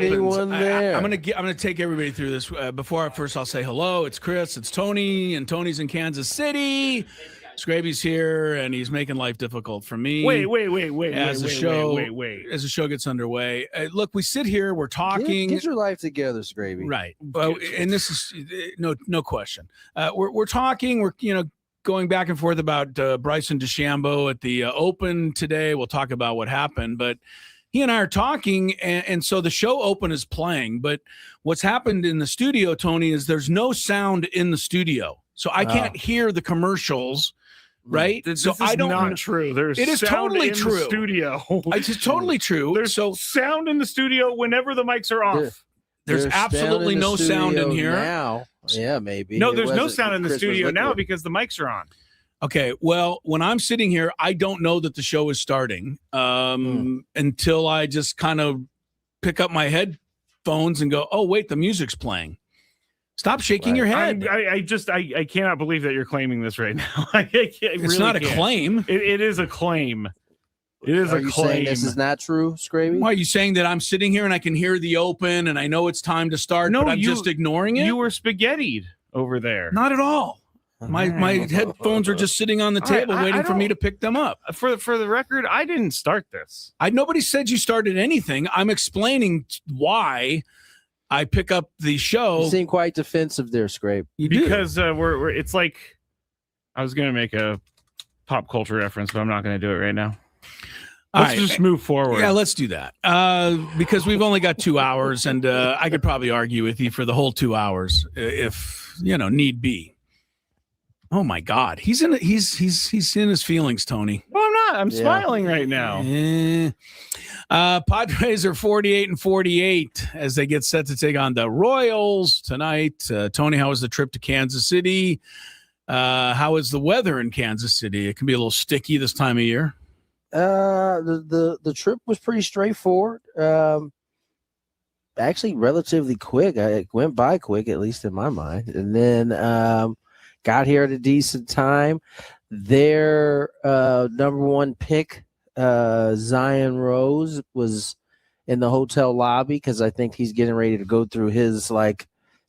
happens. anyone there? I'm gonna take everybody through this. I'll say hello. It's Chris. It's Tony, and Tony's in Kansas City. Scraby's here, and he's making life difficult for me. Wait. As the show gets underway, look, we sit here, we're talking. Get your life together, Scraby. Right. And this is no question. We're talking. We're going back and forth about Bryson DeChambeau at the Open today. We'll talk about what happened, but he and I are talking, and so the show Open is playing. But what's happened in the studio, Tony, is there's no sound in the studio, so I can't hear the commercials. Right, so I don't. Not true. It is totally true. The studio. It's totally true. There's sound in the studio whenever the mics are off. There's absolutely no sound in here now. Yeah, maybe. No, there's no sound in the studio now because the mics are on. Okay, well, when I'm sitting here, I don't know that the show is starting until I just kind of pick up my headphones and go, "Oh, wait, the music's playing." Stop shaking your head. I cannot believe that you're claiming this right now. It's not a claim. It is a claim. It is a claim. Saying this is not true, Scraby? Why are you saying that I'm sitting here and I can hear the Open and I know it's time to start, but I'm just ignoring it? You were spaghettied over there. Not at all. My headphones are just sitting on the table waiting for me to pick them up. For the record, I didn't start this. Nobody said you started anything. I'm explaining why I pick up the show. You seem quite defensive there, Scrape. Because we're it's like I was going to make a pop culture reference, but I'm not going to do it right now. Let's just move forward. Yeah, let's do that. Because we've only got 2 hours, and I could probably argue with you for the whole 2 hours if need be. Oh my God, he's in his feelings, Tony. Well, I'm not. I'm smiling right now. Padres are 48-48 as they get set to take on the Royals tonight. Tony, how was the trip to Kansas City? How is the weather in Kansas City? It can be a little sticky this time of year. The trip was pretty straightforward. Actually, relatively quick. It went by quick, at least in my mind. And then got here at a decent time. Their number one pick, Zion Rose, was in the hotel lobby because I think he's getting ready to go through his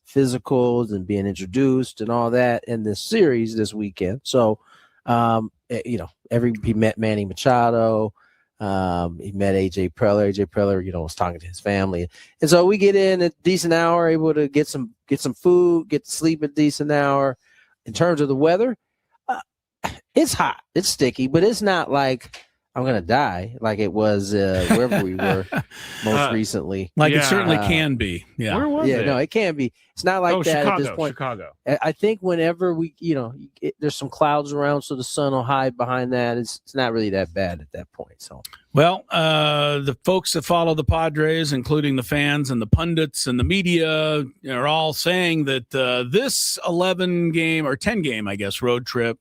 physicals and being introduced and all that in this series this weekend. So, he met Manny Machado. He met AJ Preller. AJ Preller, was talking to his family. And so we get in at a decent hour, able to get some food, get to sleep at a decent hour. In terms of the weather, it's hot, it's sticky, but it's not like I'm going to die like it was wherever we were most recently. It certainly can be. Yeah. Where was it? No, it can be. It's not like that Chicago, at this point. Chicago. I think whenever we, there's some clouds around, so the sun will hide behind that. It's not really that bad at that point. So, well, the folks that follow the Padres, including the fans and the pundits and the media, are all saying that this 11-game or 10-game, I guess, road trip,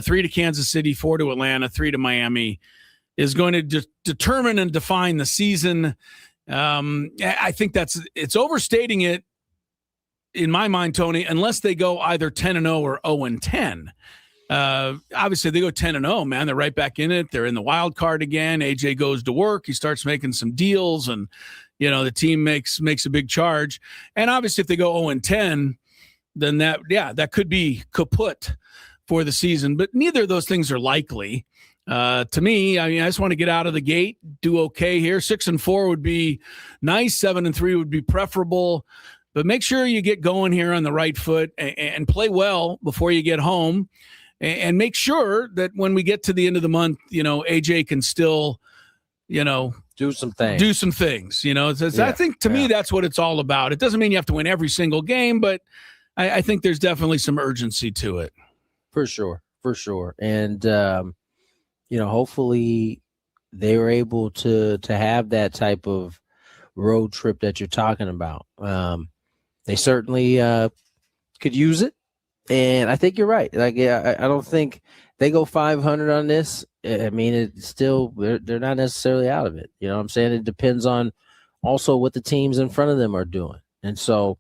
3 to Kansas City, 4 to Atlanta, 3 to Miami, is going to determine and define the season. I think it's overstating it in my mind, Tony, unless they go either 10-0 or 0-10. Obviously, they go 10-0, man. They're right back in it. They're in the wild card again. AJ goes to work. He starts making some deals, and the team makes a big charge. And obviously, if they go 0-10, then that could be kaput for the season. But neither of those things are likely. To me, I just want to get out of the gate, do okay here. 6-4 would be nice. 7-3 would be preferable. But make sure you get going here on the right foot and play well before you get home. And make sure that when we get to the end of the month, AJ can still, do some things. I think to me, that's what it's all about. It doesn't mean you have to win every single game, but I think there's definitely some urgency to it. For sure. And, hopefully they were able to have that type of road trip that you're talking about. They certainly could use it. And I think you're right. I don't think they go 500 on this. I mean, it's still, they're not necessarily out of it. You know what I'm saying? It depends on also what the teams in front of them are doing. And so,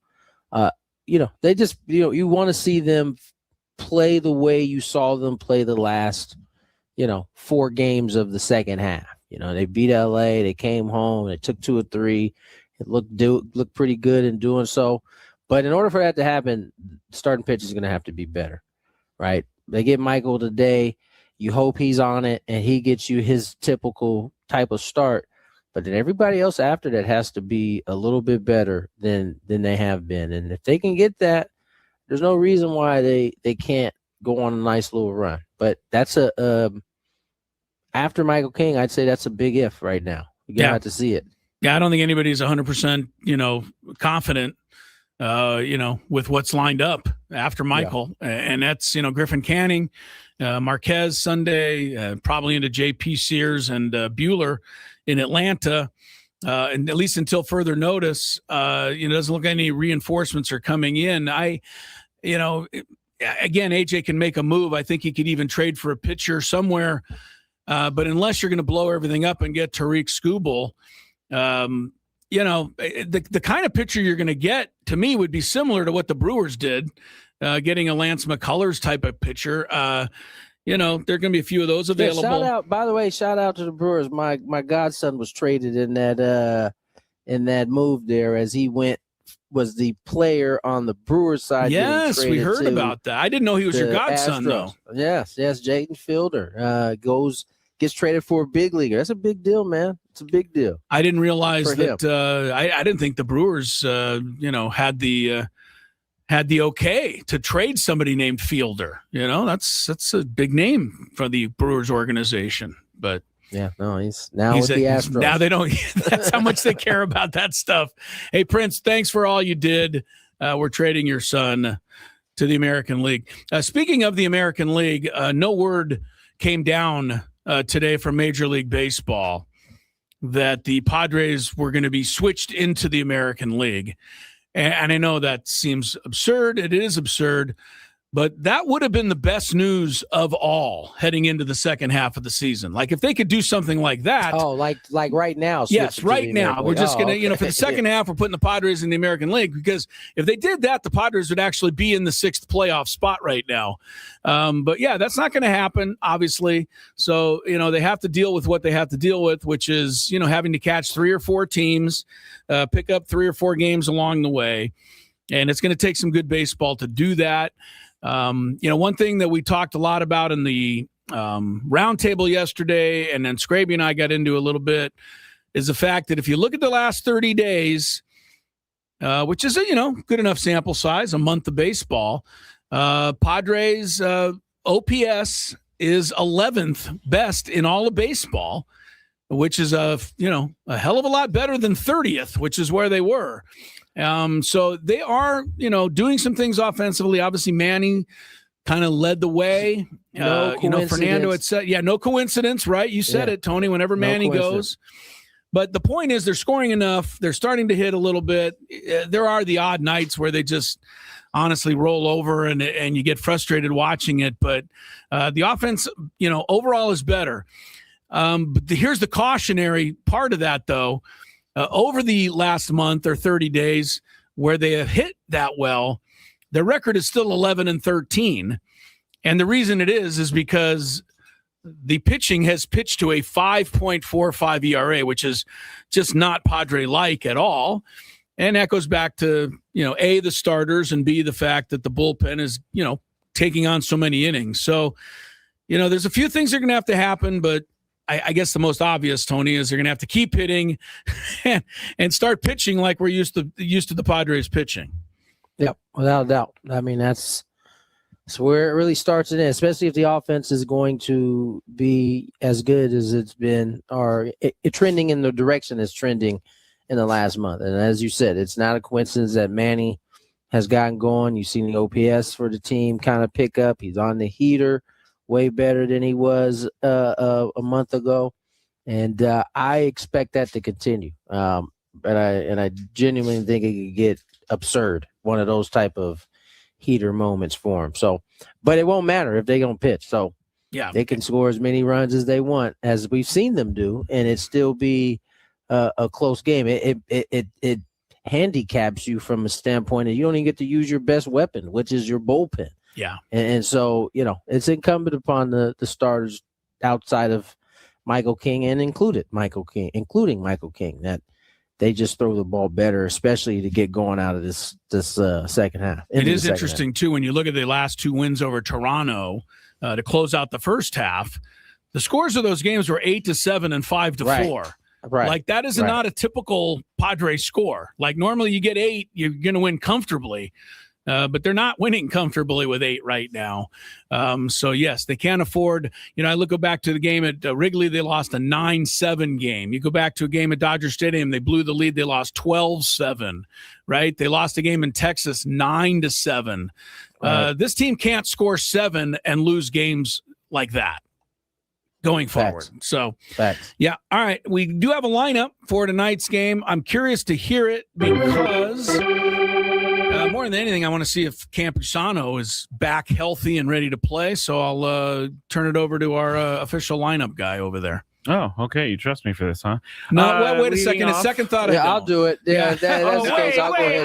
they just, you want to see them play the way you saw them play the last, 4 games of the second half. They beat LA, they came home, they took 2 or 3, It looked pretty good in doing so. But in order for that to happen, starting pitch is going to have to be better, right? They get Michael today. You hope he's on it and he gets you his typical type of start. But then everybody else after that has to be a little bit better than they have been. And if they can get that, there's no reason why they can't go on a nice little run. But that's after Michael King, I'd say that's a big if right now. You got to see it. Yeah, I don't think anybody's 100%, confident, with what's lined up after Michael. Yeah. And that's, Griffin Canning, Marquez Sunday, probably into J.P. Sears and Buehler in Atlanta. And at least until further notice, it doesn't look like any reinforcements are coming in. Again, AJ can make a move. I think he could even trade for a pitcher somewhere. But unless you're going to blow everything up and get Tariq Skubal, the kind of pitcher you're going to get, to me, would be similar to what the Brewers did, getting a Lance McCullers type of pitcher. There are going to be a few of those available. Yeah, shout out to the Brewers. My godson was traded in that move there, as he was the player on the Brewers side. Yes, we heard about that. I didn't know he was your godson, though. Yes, Jaden Fielder gets traded for a big leaguer. That's a big deal, man. It's a big deal. I didn't realize that. I didn't think the Brewers, had the okay to trade somebody named Fielder. That's a big name for the Brewers organization. But yeah, no, he's with the Astros. Now they don't. That's how much they care about that stuff. Hey, Prince, thanks for all you did. We're trading your son to the American League. Speaking of the American League, no word came down today from Major League Baseball that the Padres were going to be switched into the American League. And I know that seems absurd. It is absurd. But that would have been the best news of all heading into the second half of the season. Like if they could do something like that. Oh, like right now. Yes, right now. We're just going to, for the second half, we're putting the Padres in the American League, because if they did that, the Padres would actually be in the 6th playoff spot right now. But yeah, that's not going to happen, obviously. So, they have to deal with what they have to deal with, which is, having to catch 3 or 4 teams, pick up 3 or 4 games along the way. And it's going to take some good baseball to do that. One thing that we talked a lot about in the roundtable yesterday, and then Scraby and I got into a little bit, is the fact that if you look at the last 30 days, which is a good enough sample size, a month of baseball, Padres OPS is 11th best in all of baseball, which is a hell of a lot better than 30th, which is where they were. So they are, doing some things offensively. Obviously, Manny kind of led the way. Fernando had said, no coincidence, right? You said it, Tony, whenever Manny goes. But the point is they're scoring enough. They're starting to hit a little bit. There are the odd nights where they just honestly roll over and you get frustrated watching it. But the offense, overall is better. But here's the cautionary part of that, though. Over the last month or 30 days where they have hit that well, their record is still 11-13. And the reason it is because the pitching has pitched to a 5.45 ERA, which is just not Padre-like at all. And that goes back to, A, the starters, and B, the fact that the bullpen is, taking on so many innings. So, there's a few things that are going to have to happen, but I guess the most obvious, Tony, is they're going to have to keep hitting and start pitching like we're used to the Padres pitching. Yep, without a doubt. I mean, that's where it really starts and ends, especially if the offense is going to be as good as it's been, or it trending in the direction it's trending in the last month. And as you said, it's not a coincidence that Manny has gotten going. You've seen the OPS for the team kind of pick up. He's on the heater, way better than he was a month ago, and I expect that to continue. But I genuinely think it could get absurd, one of those type of heater moments for him. So, but it won't matter if they don't pitch. So, yeah, they can score as many runs as they want, as we've seen them do, and it still be a close game. It handicaps you from a standpoint that you don't even get to use your best weapon, which is your bullpen. Yeah. And so, it's incumbent upon the starters outside of Michael King and including Michael King, that they just throw the ball better, especially to get going out of this second half. It is interesting, too, when you look at the last 2 wins over Toronto to close out the first half. The scores of those games were 8-7 and 5-4. Right. Like, that is not a typical Padres score. Like, normally you get 8, you're going to win comfortably. But they're not winning comfortably with 8 right now. So, yes, they can't afford. I go back to the game at Wrigley. They lost a 9-7 game. You go back to a game at Dodger Stadium. They blew the lead. They lost 12-7, right? They lost a game in Texas 9-7. This team can't score 7 and lose games like that going forward. So, yeah. All right. We do have a lineup for tonight's game. I'm curious to hear it because more than anything, I want to see if Campusano is back healthy and ready to play. So I'll turn it over to our official lineup guy over there. Oh, okay. You trust me for this, huh? No, wait a second. A second thought. Yeah, I'll do it. Yeah,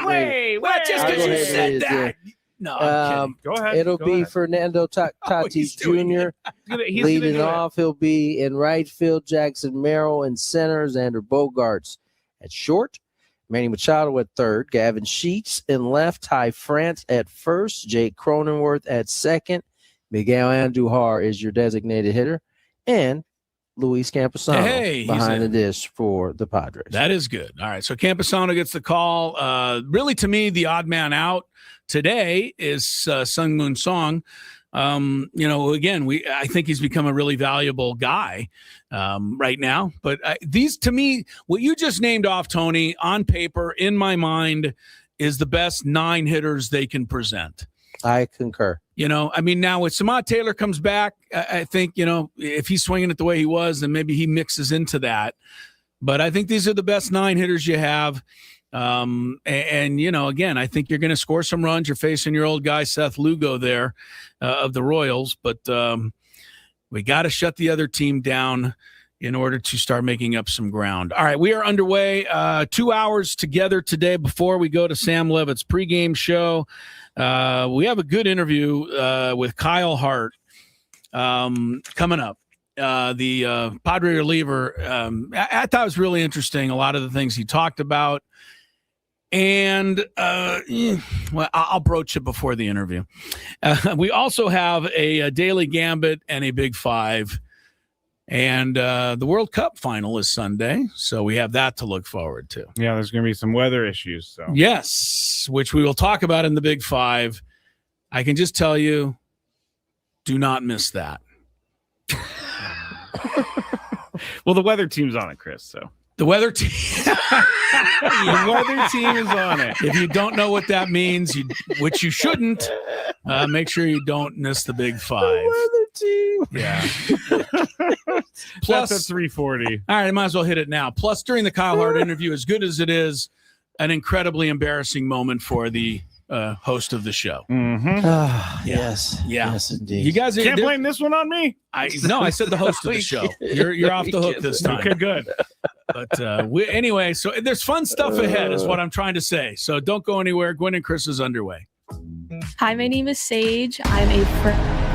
wait. Just because you said that. No, I'm kidding. Go ahead. It'll be Fernando Tatis Jr. Leading off, he'll be in right field, Jackson Merrill. In center, Xander Bogaerts. At short, Manny Machado at third, Gavin Sheets in left, Ty France at first, Jake Cronenworth at second, Miguel Andujar is your designated hitter, and Luis Campusano behind the dish for the Padres. That is good. All right, so Campusano gets the call. Really, to me, the odd man out today is Sung Moon Song. Again, I think he's become a really valuable guy right now. But these, to me, what you just named off, Tony, on paper, in my mind, is the best 9 hitters they can present. I concur. Now if Samad Taylor comes back, I think, if he's swinging it the way he was, then maybe he mixes into that. But I think these are the best 9 hitters you have. Again, I think you're going to score some runs. You're facing your old guy, Seth Lugo there of the Royals, but we got to shut the other team down in order to start making up some ground. All right, we are underway. 2 hours together today before we go to Sam Levitt's pregame show. We have a good interview with Kyle Hart coming up. The Padre reliever. I thought it was really interesting, a lot of the things he talked about. And I'll broach it before the interview. We also have a Daily Gambit and a Big Five. And the World Cup final is Sunday, so we have that to look forward to. Yeah, there's going to be some weather issues. So yes, which we will talk about in the Big Five. I can just tell you, do not miss that. Well, the weather team's on it, Chris, so. The weather team. The weather team is on it. If you don't know what that means, which you shouldn't, make sure you don't miss the Big Five. The weather team. Yeah. Plus, that's at 3:40. All right, I might as well hit it now. Plus, during the Kyle Hart interview, as good as it is, an incredibly embarrassing moment for the host of the show. Mm-hmm. Yes, indeed. You guys can't blame this one on me. I said the host of the show. You're off the hook this time. Okay, good. But anyway, so there's fun stuff ahead is what I'm trying to say. So don't go anywhere. Gwynn and Chris is underway. Hi, my name is Sage. I'm a friend.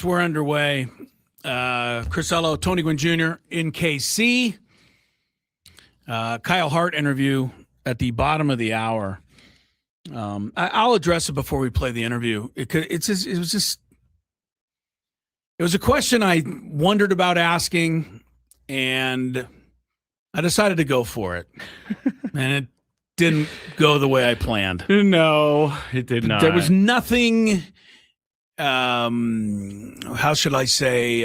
we're underway. Crisello, Tony Gwynn Jr. in KC. Kyle Hart interview at the bottom of the hour. I'll address it before we play the interview. It was a question I wondered about asking, and I decided to go for it. And it didn't go the way I planned. No, it did not. There was nothing, how should I say,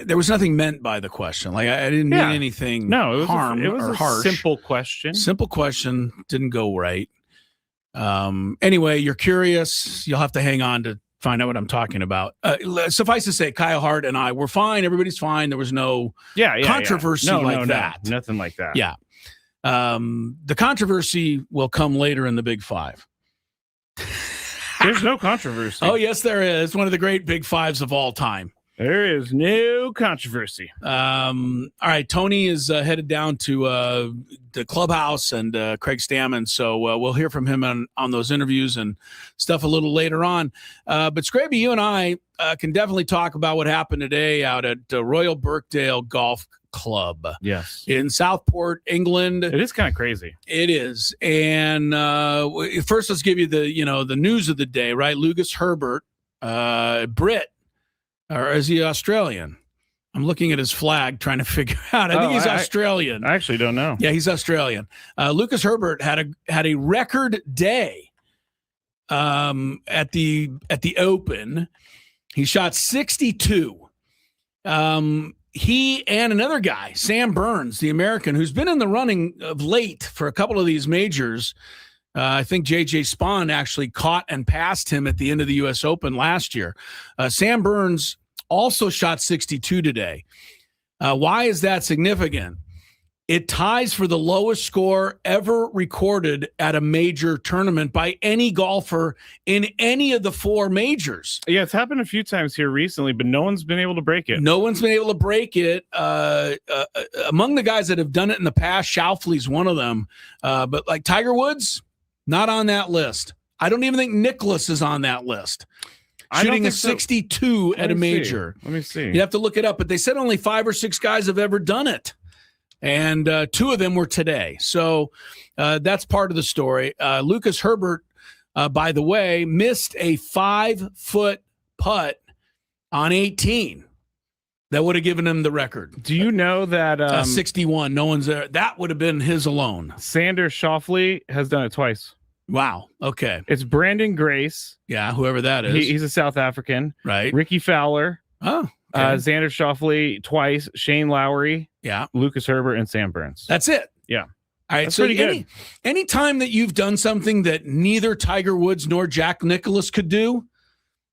there was nothing meant by the question. Like I didn't mean anything harm or harsh. Simple question. Simple question. Didn't go right. Anyway, you're curious. You'll have to hang on to find out what I'm talking about. Suffice to say, Kyle Hart and I were fine. Everybody's fine. There was no controversy like that. No, nothing like that. Yeah. The controversy will come later in the Big Five. There's no controversy. Oh, yes, there is. One of the great Big Fives of all time. There is no controversy. All right, Tony is headed down to the clubhouse and Craig Stammen, so we'll hear from him on those interviews and stuff a little later on. But Scraby, you and I can definitely talk about what happened today out at Royal Birkdale Golf Club. Yes, in Southport, England. It is kind of crazy. It is, and first let's give you the news of the day. Right, Lucas Herbert, Brit. Or is he Australian? I'm looking at his flag trying to figure out. I think he's Australian. I actually don't know. Yeah, he's Australian. Lucas Herbert had a record day at the Open. He shot 62. He and another guy, Sam Burns, the American, who's been in the running of late for a couple of these majors. I think J.J. Spahn actually caught and passed him at the end of the U.S. Open last year. Sam Burns also shot 62 today. Why is that significant? It ties for the lowest score ever recorded at a major tournament by any golfer in any of the four majors. Yeah, it's happened a few times here recently, but no one's been able to break it. No one's been able to break it. Among the guys that have done it in the past, Schauffele's one of them. But like Tiger Woods, not on that list. I don't even think Nicklaus is on that list. Shooting a 62 at a major. Let me see. You have to look it up, but they said only 5 or 6 guys have ever done it. And 2 of them were today. So that's part of the story. Lucas Herbert, by the way, missed a 5-foot putt on 18. That would have given him the record. Do you know that 61? No one's there. That would have been his alone. Xander Schauffele has done it twice. Wow. Okay. It's Brandon Grace. Yeah, whoever that is. He's a South African. Right. Ricky Fowler. Oh. Okay. Xander Schauffele twice. Shane Lowry. Yeah. Lucas Herbert and Sam Burns. That's it. Yeah. All right. That's so pretty good. Any time that you've done something that neither Tiger Woods nor Jack Nicklaus could do,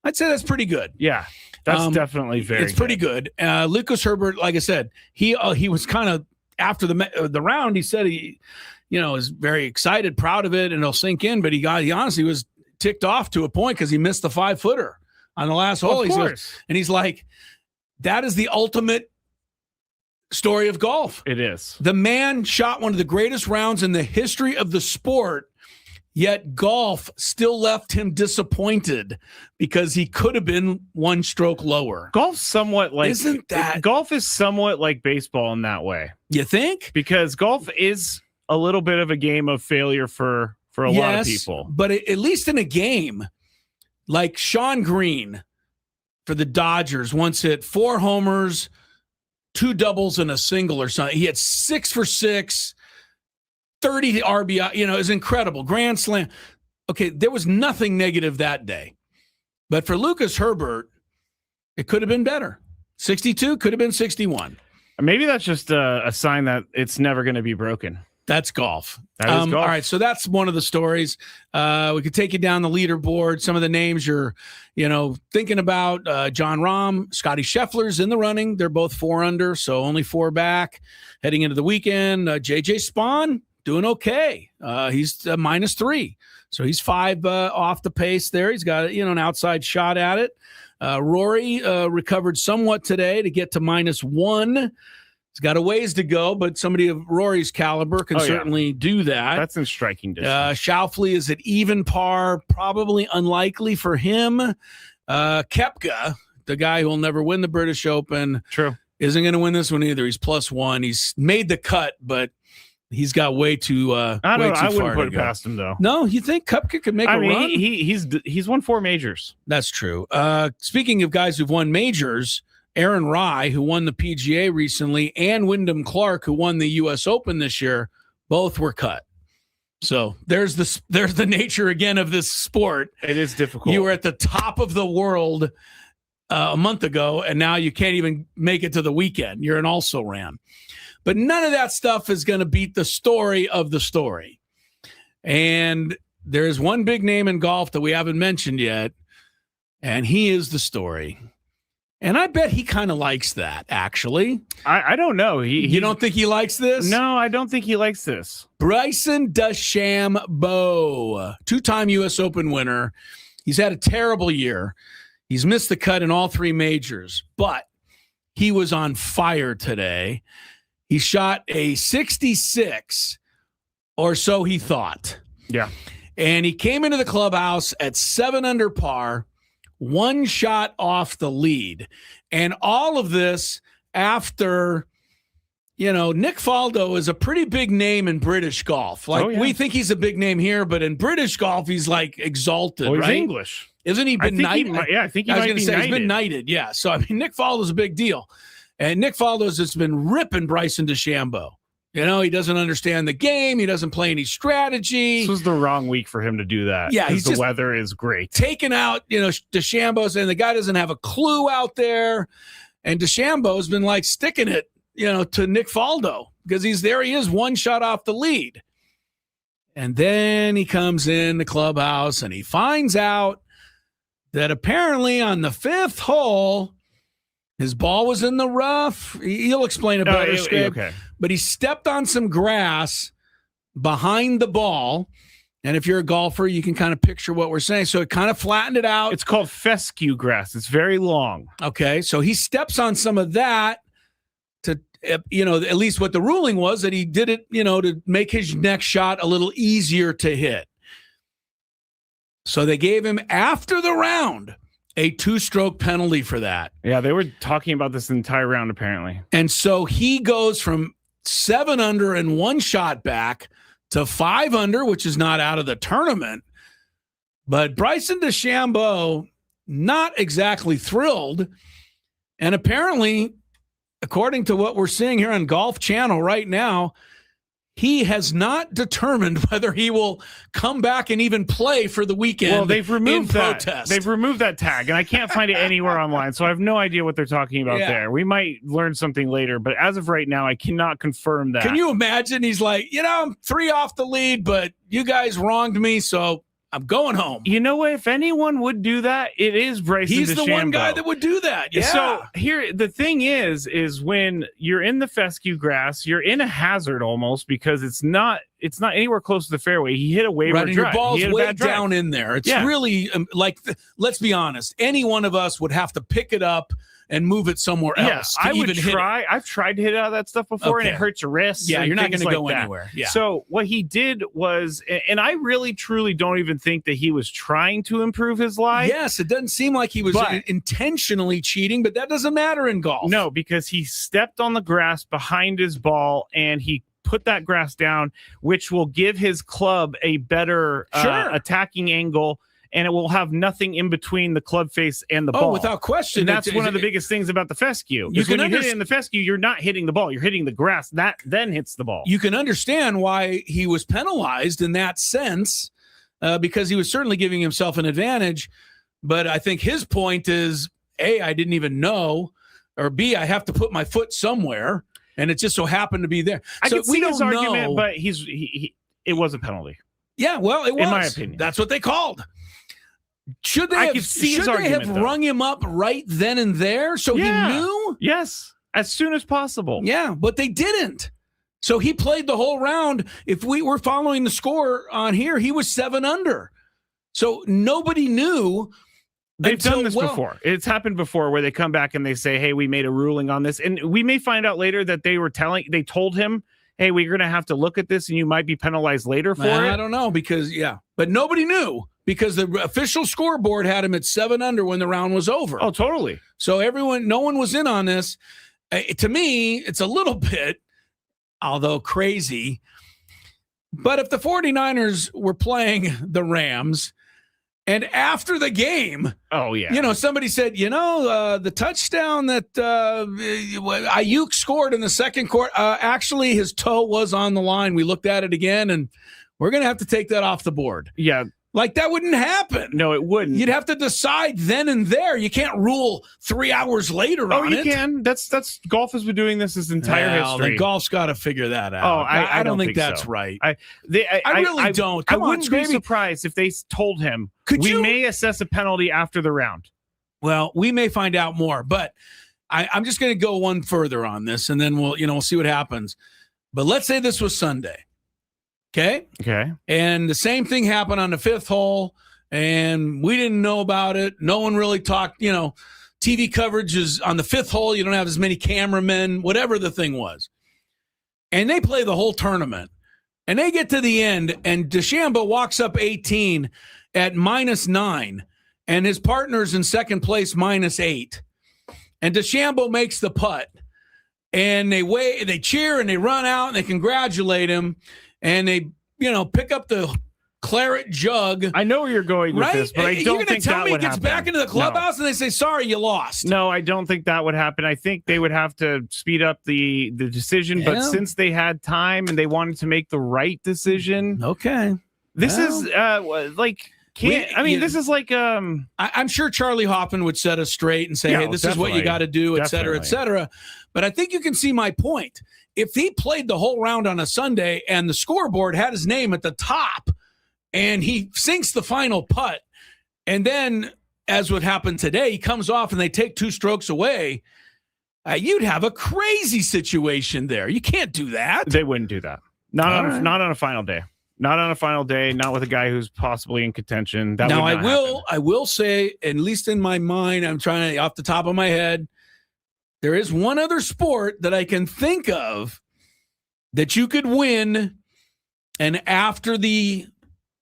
I'd say that's pretty good. Yeah. That's definitely very It's pretty good. Lucas Herbert, like I said, he was kind of after the round, he said he is very excited, proud of it, and it'll sink in. But he honestly was ticked off to a point because he missed the 5-footer on the last hole. Of course. And he's like, that is the ultimate story of golf. It is. The man shot one of the greatest rounds in the history of the sport, yet golf still left him disappointed because he could have been 1 stroke lower. Golf is somewhat like baseball in that way. You think? Because golf is a little bit of a game of failure for a lot of people. But at least in a game, like Sean Green for the Dodgers once hit 4 homers, 2 doubles, and a single or something. He had 6 for 6, 30 RBI. It was incredible. Grand slam. Okay, there was nothing negative that day. But for Lucas Herbert, it could have been better. 62 could have been 61. Maybe that's just a sign that it's never going to be broken. That's golf. That is golf. All right, so that's one of the stories. We could take you down the leaderboard. Some of the names you're, thinking about. John Rahm, Scotty Scheffler's in the running. They're both 4 under, so only 4 back heading into the weekend. J.J. Spahn doing okay. He's -3, so he's 5 off the pace there. He's got an outside shot at it. Rory recovered somewhat today to get to -1. He's got a ways to go, but somebody of Rory's caliber can certainly do that. That's in striking distance. Schauffele is at even par, probably unlikely for him. Koepka, the guy who will never win the British Open, True. isn't going to win this one either. He's +1. He's made the cut, but he's got way too. I don't know. I wouldn't put it go. Past him though. No, you think Koepka could make a run? He's won 4 majors. That's true. Speaking of guys who've won majors, Aaron Rai, who won the PGA recently, and Wyndham Clark, who won the U.S. Open this year, both were cut. So there's the nature again of this sport. It is difficult. You were at the top of the world a month ago, and now you can't even make it to the weekend. You're an also-ran. But none of that stuff is going to beat the story of the story. And there's one big name in golf that we haven't mentioned yet, and he is the story. And I bet he kind of likes that, actually. I don't know. You don't think he likes this? No, I don't think he likes this. Bryson DeChambeau, 2-time U.S. Open winner. He's had a terrible year. He's missed the cut in all 3 majors, but he was on fire today. He shot a 66, or so he thought. Yeah. And he came into the clubhouse at 7 under par, 1 shot off the lead. And all of this after, Nick Faldo is a pretty big name in British golf. We think he's a big name here, but in British golf, he's like exalted, he's right? English. Isn't he been knighted? I think he might be knighted. He's been knighted, yeah. So, I mean, Nick Faldo's a big deal. And Nick Faldo's just been ripping Bryson DeChambeau. He doesn't understand the game. He doesn't play any strategy. This was the wrong week for him to do that. Yeah, the weather is great. Taking out, DeChambeau, and the guy doesn't have a clue out there. And DeChambeau's been like sticking it, to Nick Faldo because he is 1 shot off the lead. And then he comes in the clubhouse and he finds out that apparently on the 5th hole, his ball was in the rough. He'll explain it better, okay. But he stepped on some grass behind the ball. And if you're a golfer, you can kind of picture what we're saying. So it kind of flattened it out. It's called fescue grass. It's very long. Okay. So he steps on some of that to, at least what the ruling was that he did it, to make his next shot a little easier to hit. So they gave him, after the round, a 2-stroke penalty for that. Yeah, they were talking about this entire round, apparently. And so he goes from 7 under and 1 shot back to 5 under, which is not out of the tournament. But Bryson DeChambeau, not exactly thrilled. And apparently, according to what we're seeing here on Golf Channel right now, he has not determined whether he will come back and even play for the weekend. Well, they've removed that. Protest. They've removed that tag, and I can't find it anywhere online, so I have no idea what they're talking about there. We might learn something later, but as of right now, I cannot confirm that. Can you imagine? He's like, I'm 3 off the lead, but you guys wronged me, so I'm going home. You know what? If anyone would do that, it is Bryson DeChambeau. He's the one guy that would do that. Yeah. So here, the thing is when you're in the fescue grass, you're in a hazard almost because it's not anywhere close to the fairway. He hit a waiver right, and drive. Your ball's way down in there. It's really let's be honest. Any one of us would have to pick it up and move it somewhere else. I would try. I've tried to hit out of that stuff before, and it hurts your wrists. Yeah, you're not going to go that. anywhere. Yeah. So what he did was, and I really, truly don't even think that he was trying to improve his lie. Yes, it doesn't seem like he was intentionally cheating, but that doesn't matter in golf. No, because he stepped on the grass behind his ball, and he put that grass down, which will give his club a better attacking angle. And it will have nothing in between the club face and the ball. Oh, without question. And that's one of the biggest things about the fescue. When you hit it in the fescue, you're not hitting the ball. You're hitting the grass. That then hits the ball. You can understand why he was penalized in that sense, because he was certainly giving himself an advantage. But I think his point is, A, I didn't even know, or B, I have to put my foot somewhere, and it just so happened to be there. I can see his argument, but it was a penalty. Yeah, well, it was. In my opinion. That's what they called. Should they have rung him up right then and there so he knew? Yes, as soon as possible. Yeah, but they didn't. So he played the whole round. If we were following the score on here, he was 7 under. So nobody knew. They've done this before. It's happened before where they come back and they say, hey, we made a ruling on this. And we may find out later that they told him, hey, we're going to have to look at this and you might be penalized later for it. I don't know because, but nobody knew. because the official scoreboard had him at 7 under when the round was over. Oh, totally. So no one was in on this. To me, it's a little bit, although crazy. But if the 49ers were playing the Rams, and after the game, somebody said, the touchdown that Ayuk scored in the second quarter, actually his toe was on the line. We looked at it again, and we're going to have to take that off the board. Yeah. Like, that wouldn't happen. No, it wouldn't. You'd have to decide then and there. You can't rule 3 hours later on it. Oh, you can. That's golf has been doing this its entire history. Then golf's got to figure that out. Oh, I don't think that's so. right. I really don't. I wouldn't be surprised if they told him, we may assess a penalty after the round. Well, we may find out more, but I'm just going to go one further on this, and then we'll see what happens. But let's say this was Sunday. Okay. And the same thing happened on the 5th hole, and we didn't know about it. No one really talked. TV coverage is on the 5th hole. You don't have as many cameramen, whatever the thing was. And they play the whole tournament, and they get to the end, and DeChambeau walks up 18 at -9, and his partner's in second place -8. And DeChambeau makes the putt, and they cheer and they run out and they congratulate him. And they, pick up the claret jug. I know where you're going with this, but I don't think that would happen. You're going to tell me he gets back into the clubhouse and they say, sorry, you lost. No, I don't think that would happen. I think they would have to speed up the decision. Yeah. But since they had time and they wanted to make the right decision. Okay. This is this is like I'm sure Charlie Hoffman would set us straight and say, hey, this is what you got to do, et cetera, et cetera. But I think you can see my point. If he played the whole round on a Sunday and the scoreboard had his name at the top and he sinks the final putt, and then, as would happen today, he comes off and they take 2 strokes away, you'd have a crazy situation there. You can't do that. They wouldn't do that. Not on a final day. Not on a final day, not with a guy who's possibly in contention. I will say, at least in my mind, I'm trying off the top of my head, there is one other sport that I can think of that you could win, and after the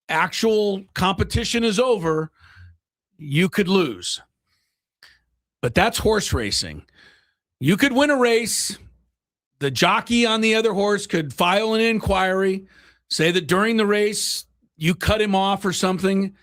actual competition is over, you could lose. But that's horse racing. You could win a race. The jockey on the other horse could file an inquiry, say that during the race you cut him off or something,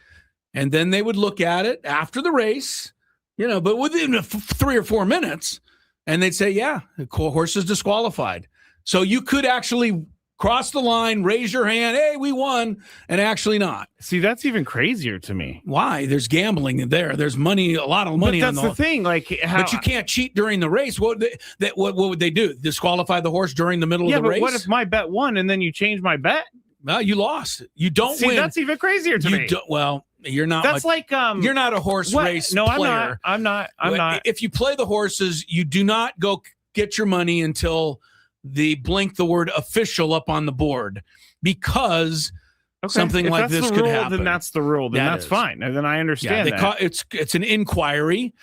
and then they would look at it after the race, but within 3 or 4 minutes, and they'd say, yeah, the horse is disqualified. So you could actually cross the line, raise your hand, hey, we won, and actually not. See, that's even crazier to me. Why? There's gambling in there. There's money, a lot of money. But that's the thing. But you can't cheat during the race. What would they do? Disqualify the horse during the middle of the race? Yeah, but what if my bet won and then you change my bet? Well, you lost. You don't win. That's even crazier to me. You're not. That's you're not a horse race player. I'm not. If you play the horses, you do not go get your money until they blink the word official up on the board, because something like this could happen. Then that's the rule. Then that's fine. And then I understand that. It's an inquiry,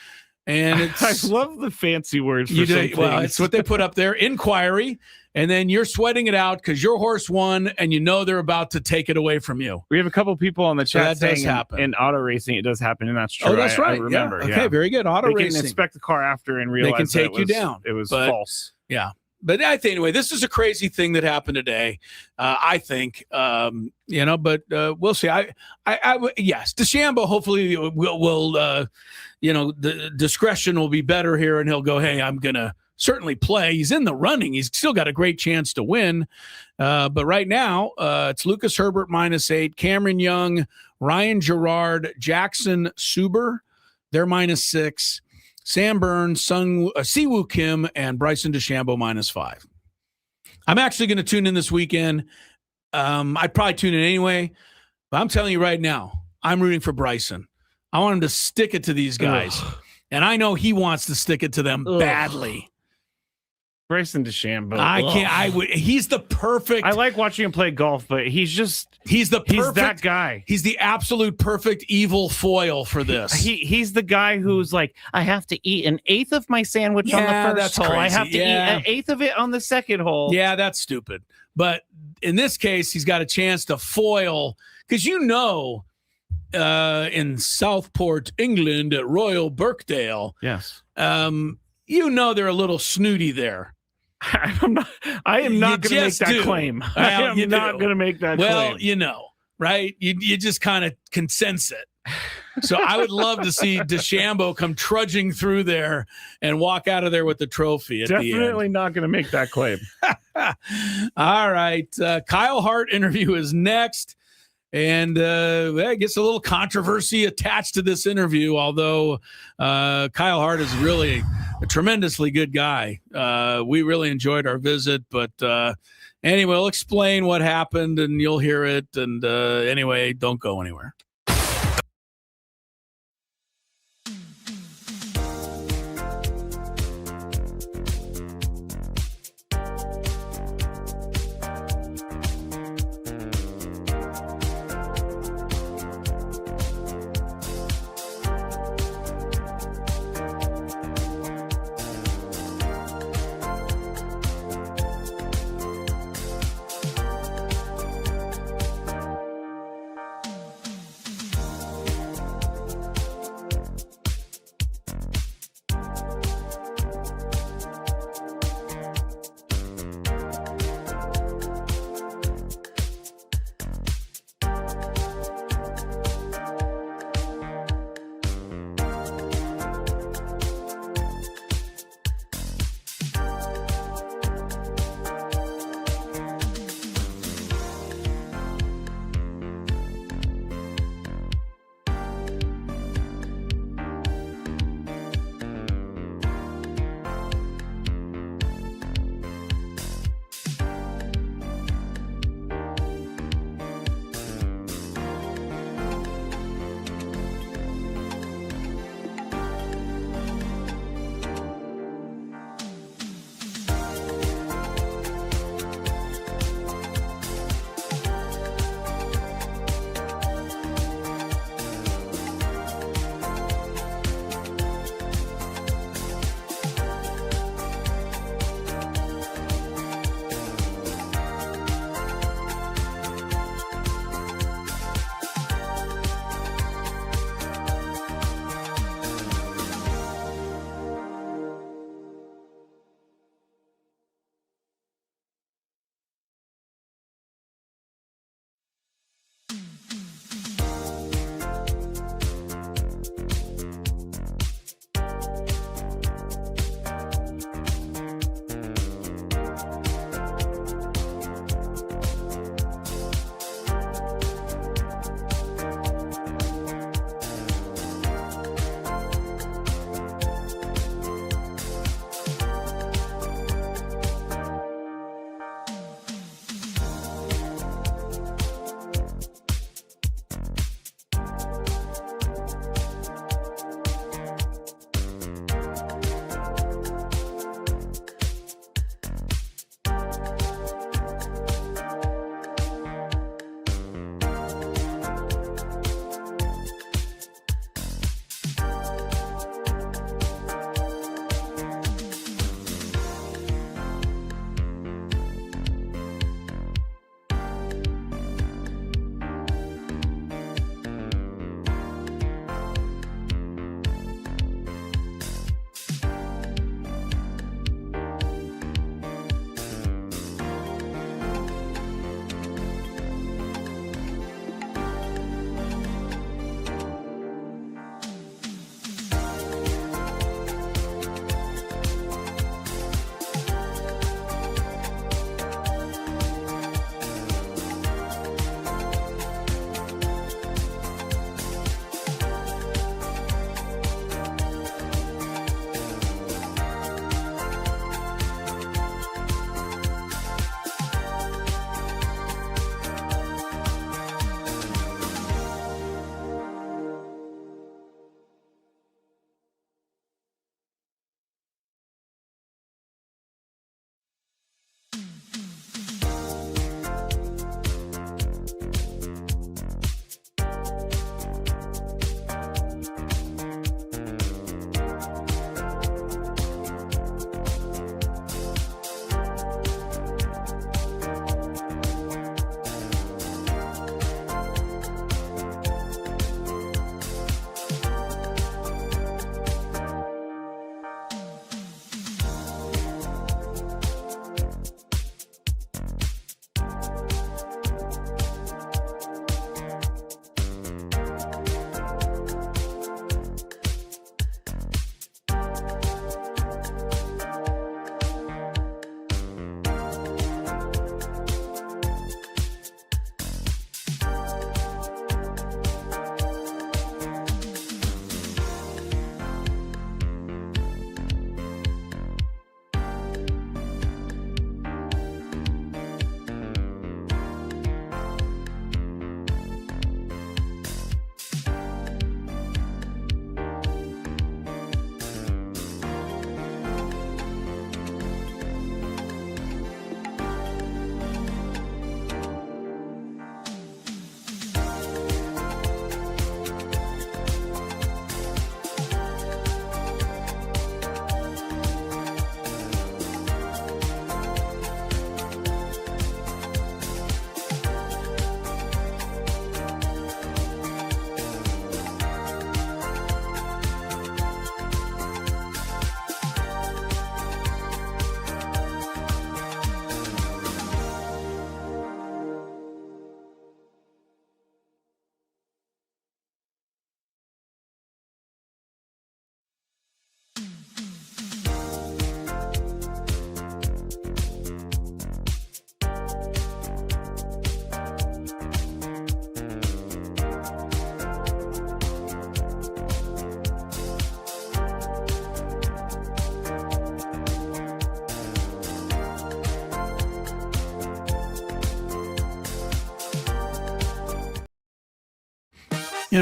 and it's. I love the fancy words for Well, it's what they put up there, inquiry, and then you're sweating it out because your horse won, and they're about to take it away from you. We have a couple people on the chat saying in auto racing it does happen, and that's true. Oh, that's right. I remember. Yeah. Okay, very good. Auto racing. They can inspect the car after and realize they can take you down. It was false. Yeah. But I think, anyway, this is a crazy thing that happened today. I think, but we'll see. Yes, DeChambeau hopefully will the discretion will be better here, and he'll go, hey, I'm going to certainly play. He's in the running. He's still got a great chance to win. But right now, it's Lucas Herbert -8, Cameron Young, Ryan Gerard, Jackson Suber, they're -6. Sam Burns, Siwoo Kim, and Bryson DeChambeau -5. I'm actually going to tune in this weekend. I'd probably tune in anyway, but I'm telling you right now, I'm rooting for Bryson. I want him to stick it to these guys, and I know he wants to stick it to them badly. Bryson DeChambeau. I can't. He's the perfect. I like watching him play golf, but he's that guy. He's the absolute perfect evil foil for this. He's the guy who's like, I have to eat 1/8 of my sandwich on the first hole. Crazy. I have to eat 1/8 of it on the second hole. Yeah, that's stupid. But in this case, he's got a chance to foil, because in Southport, England at Royal Birkdale. Yes. You know they're a little snooty there. I am not going to make that claim. I am not going to make that claim. Well, you know, right? You just kind of can sense it. So I would love to see DeChambeau come trudging through there and walk out of there with the trophy at the end. Definitely not going to make that claim. All right. Kyle Hart interview is next. And it gets a little controversy attached to this interview, although Kyle Hart is really a tremendously good guy. We really enjoyed our visit. But anyway, we'll explain what happened and you'll hear it. And anyway, don't go anywhere.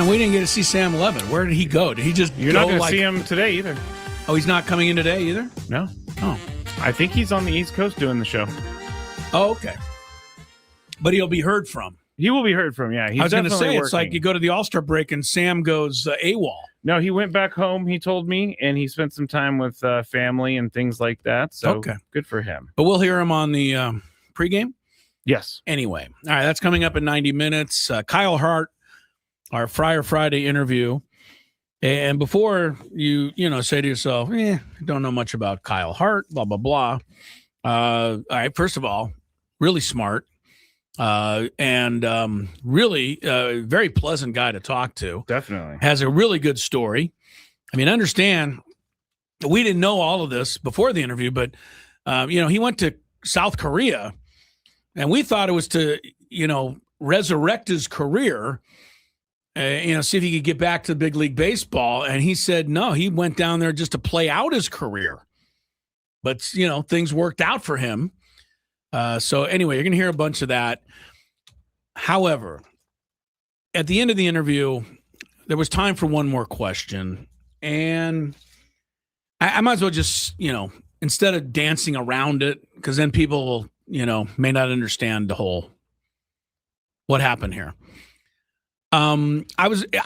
we didn't get to see Sam 11. Where did he go? Did he just You're go not going to see him today either. Oh, he's not coming in today either? No. Oh. I think he's on the East Coast doing the show. Oh, okay. But he'll be heard from. He will be heard from, yeah. He's I was going to say, working. it's like you go to the All-Star break and Sam goes AWOL. No, he went back home, he told me, and he spent some time with family and things like that. So good for him. But we'll hear him on the pregame? Yes. Anyway, all right, that's coming up in 90 minutes. Kyle Hart, our Friar Friday interview. And before you say to yourself, I don't know much about Kyle Hart, blah, blah, blah. All right, first of all, really smart and really very pleasant guy to talk to. Definitely. Has a really good story. I mean, understand, we didn't know all of this before the interview, but, he went to South Korea, and we thought it was to, resurrect his career, see if he could get back to big league baseball. And he said, no, he went down there just to play out his career. But, things worked out for him. So anyway, you're going to hear a bunch of that. However, at the end of the interview, there was time for one more question. And I might as well just, instead of dancing around it, because then people will, may not understand the whole what happened here. I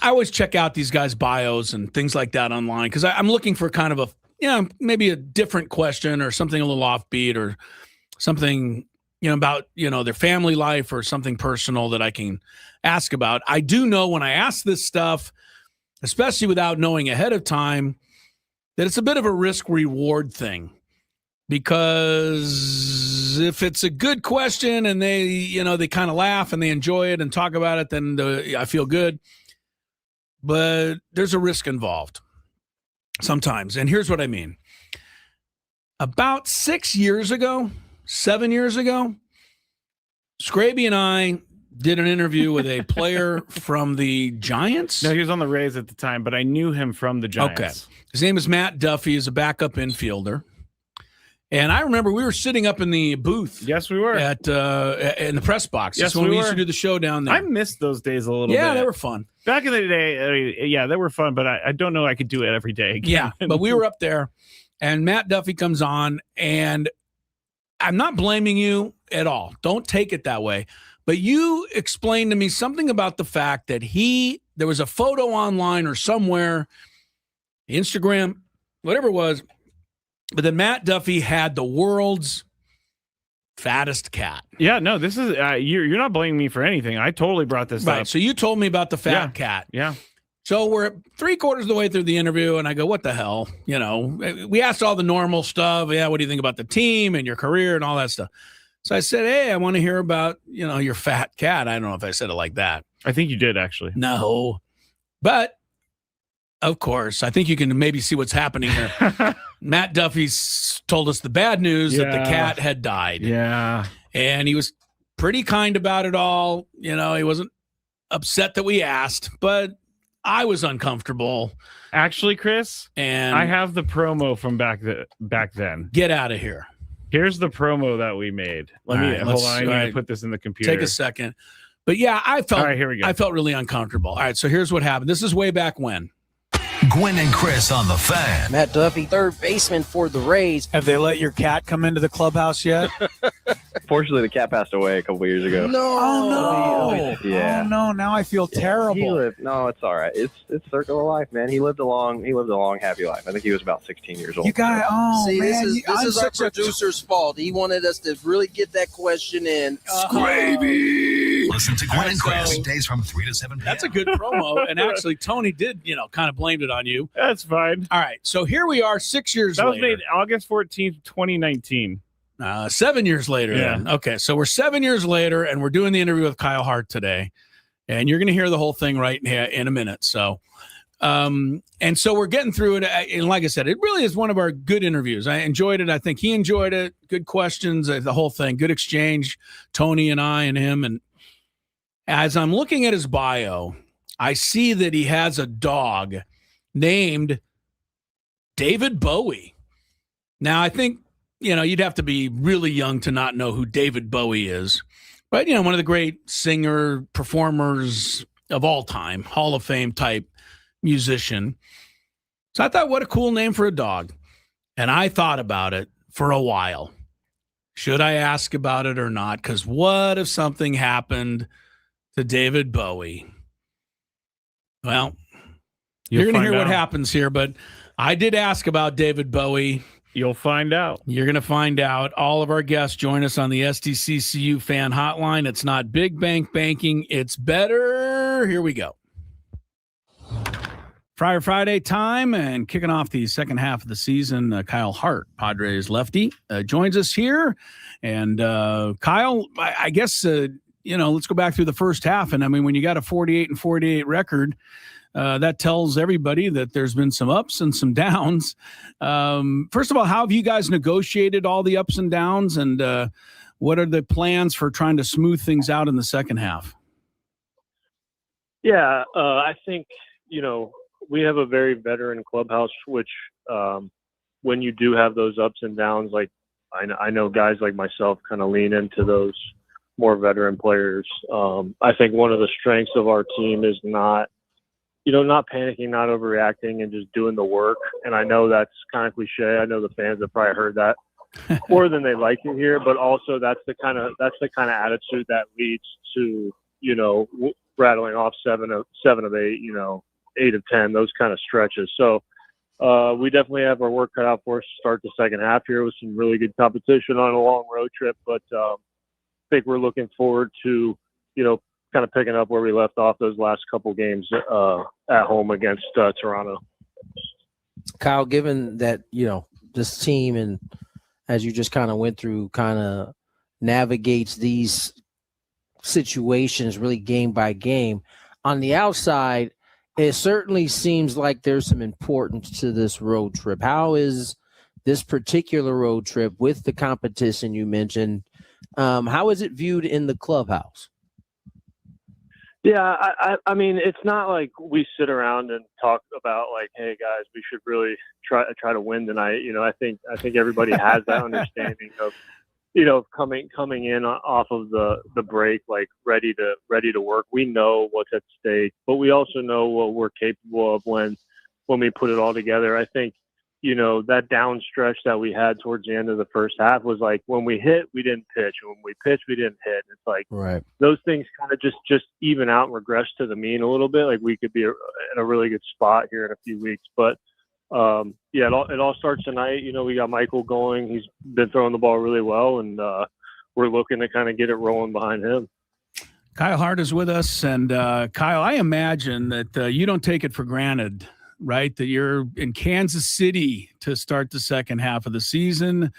always check out these guys' bios and things like that online because I'm looking for kind of maybe a different question or something a little offbeat or something, about, their family life or something personal that I can ask about. I do know when I ask this stuff, especially without knowing ahead of time, that it's a bit of a risk reward thing. Because if it's a good question and they kind of laugh and they enjoy it and talk about it, then I feel good. But there's a risk involved sometimes. And here's what I mean. About 7 years ago, Scraby and I did an interview with a player from the Giants. No, he was on the Rays at the time, but I knew him from the Giants. Okay. His name is Matt Duffy. He's a backup infielder. And I remember we were sitting up in the booth. Yes, we were. In the press box. Yes, when we were. used to do the show down there. I missed those days a little bit. Yeah, they were fun. Back in the day, they were fun, but I don't know I could do it every day again. Yeah, but we were up there, and Matt Duffy comes on, and I'm not blaming you at all. Don't take it that way. But you explained to me something about the fact that there was a photo online or somewhere, Instagram, whatever it was, but then Matt Duffy had the world's fattest cat. Yeah, no, this is you're not blaming me for anything. I totally brought this up. So you told me about the fat cat. Yeah. So we're 3/4 of the way through the interview, and I go, what the hell? We asked all the normal stuff. Yeah, what do you think about the team and your career and all that stuff? So I said, hey, I want to hear about, your fat cat. I don't know if I said it like that. I think you did, actually. No. But, of course, I think you can maybe see what's happening here. Matt Duffy's told us the bad news that the cat had died. Yeah. And he was pretty kind about it all. He wasn't upset that we asked, but I was uncomfortable. Actually, Chris, and I have the promo from back then. Get out of here. Here's the promo that we made. Hold on. I need to put this in the computer. Take a second. But yeah, I felt all right, here we go. I felt really uncomfortable. All right, so here's what happened. This is way back when. Gwynn and Chris on the Fan. Matt Duffy, third baseman for the Rays. Have they let your cat come into the clubhouse yet? Fortunately, the cat passed away a couple years ago. No. Oh, no. Yeah. Oh, no. Now I feel terrible. No, it's all right. It's circle of life, man. He lived a long, happy life. I think he was about 16 years old. You got See, man. this is our producer's fault. He wanted us to really get that question in. Scraby. Listen to Gwynn and Chris days from 3 to 7 p.m. That's a good promo. And actually, Tony did, kind of blamed it on you. That's fine. All right. So here we are 6 years later. That was made August 14th, 2019. 7 years later. Yeah. Then. Okay. So we're 7 years later, and we're doing the interview with Kyle Hart today. And you're going to hear the whole thing right in a minute. So, and so we're getting through it. And like I said, it really is one of our good interviews. I enjoyed it. I think he enjoyed it. Good questions, the whole thing, good exchange, Tony and I and him. And as I'm looking at his bio, I see that he has a dog named David Bowie. Now, I think, you'd have to be really young to not know who David Bowie is. But, one of the great singer performers of all time, Hall of Fame type musician. So I thought, what a cool name for a dog. And I thought about it for a while. Should I ask about it or not? Because what if something happened to David Bowie? Well, you're going to hear what happens here, but I did ask about David Bowie. You'll find out. You're going to find out. All of our guests join us on the SDCCU fan hotline. It's not big bank banking. It's better. Here we go. Friar Friday time and kicking off the second half of the season. Kyle Hart, Padres lefty, joins us here. And Kyle, I guess, let's go back through the first half. And I mean, when you got a 48-48 record, that tells everybody that there's been some ups and some downs. First of all, how have you guys negotiated all the ups and downs? And what are the plans for trying to smooth things out in the second half? Yeah, I think, we have a very veteran clubhouse, which when you do have those ups and downs, like I know guys like myself kind of lean into those more veteran players. I think one of the strengths of our team is not panicking, not overreacting, and just doing the work. And I know that's kind of cliche. I know the fans have probably heard that more than they like to hear, but also that's the kind of attitude that leads to, rattling off seven of 8, 8 of 10, those kind of stretches. So we definitely have our work cut out for us to start the second half here with some really good competition on a long road trip. But I think we're looking forward to, kind of picking up where we left off those last couple games at home against Toronto. Kyle, given that, this team, and as you just kind of went through, kind of navigates these situations really game by game, on the outside, it certainly seems like there's some importance to this road trip. How is this particular road trip with the competition you mentioned? How is it viewed in the clubhouse? Yeah, I mean, it's not like we sit around and talk about like, hey guys, we should really try to win tonight. I think everybody has that understanding of, coming in off of the break, like ready to work. We know what's at stake, but we also know what we're capable of when we put it all together. I think, that down stretch that we had towards the end of the first half was like when we hit, we didn't pitch. And when we pitched, we didn't hit. It's like right. Those things kind of just even out and regress to the mean a little bit. Like we could be in a really good spot here in a few weeks. But it all starts tonight. We got Michael going. He's been throwing the ball really well, and we're looking to kind of get it rolling behind him. Kyle Hart is with us. And Kyle, I imagine that you don't take it for granted, right, that you're in Kansas City to start the second half of the season.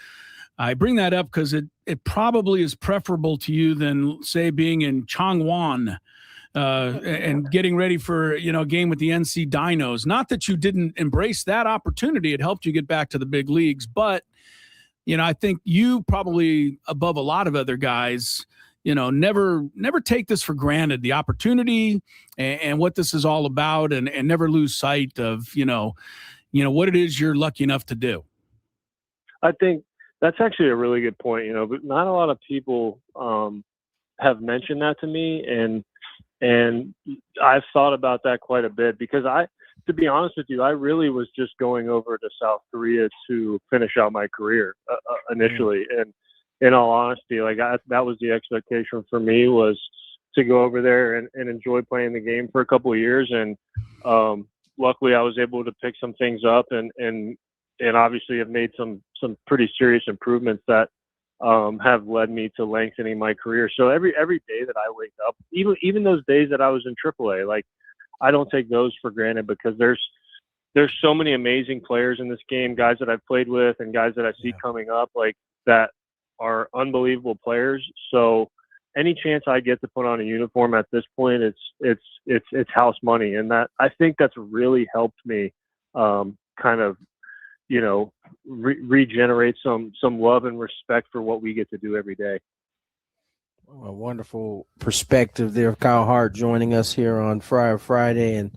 I bring that up because it probably is preferable to you than, say, being in Changwon and getting ready for, a game with the NC Dinos. Not that you didn't embrace that opportunity. It helped you get back to the big leagues. But, I think you probably, above a lot of other guys, never take this for granted, the opportunity and what this is all about, and never lose sight of, what it is you're lucky enough to do. I think that's actually a really good point, but not a lot of people have mentioned that to me. And I've thought about that quite a bit because to be honest with you, I really was just going over to South Korea to finish out my career initially. And in all honesty, like that was the expectation for me, was to go over there and enjoy playing the game for a couple of years. And luckily I was able to pick some things up and obviously have made some pretty serious improvements that have led me to lengthening my career. So every day that I wake up, even those days that I was in AAA, like I don't take those for granted because there's so many amazing players in this game, guys that I've played with and guys that I see coming up like that are unbelievable players. So any chance I get to put on a uniform at this point, it's house money. And that, I think that's really helped me kind of, regenerate some love and respect for what we get to do every day. A wonderful perspective there. Kyle Hart joining us here on Friar Friday. And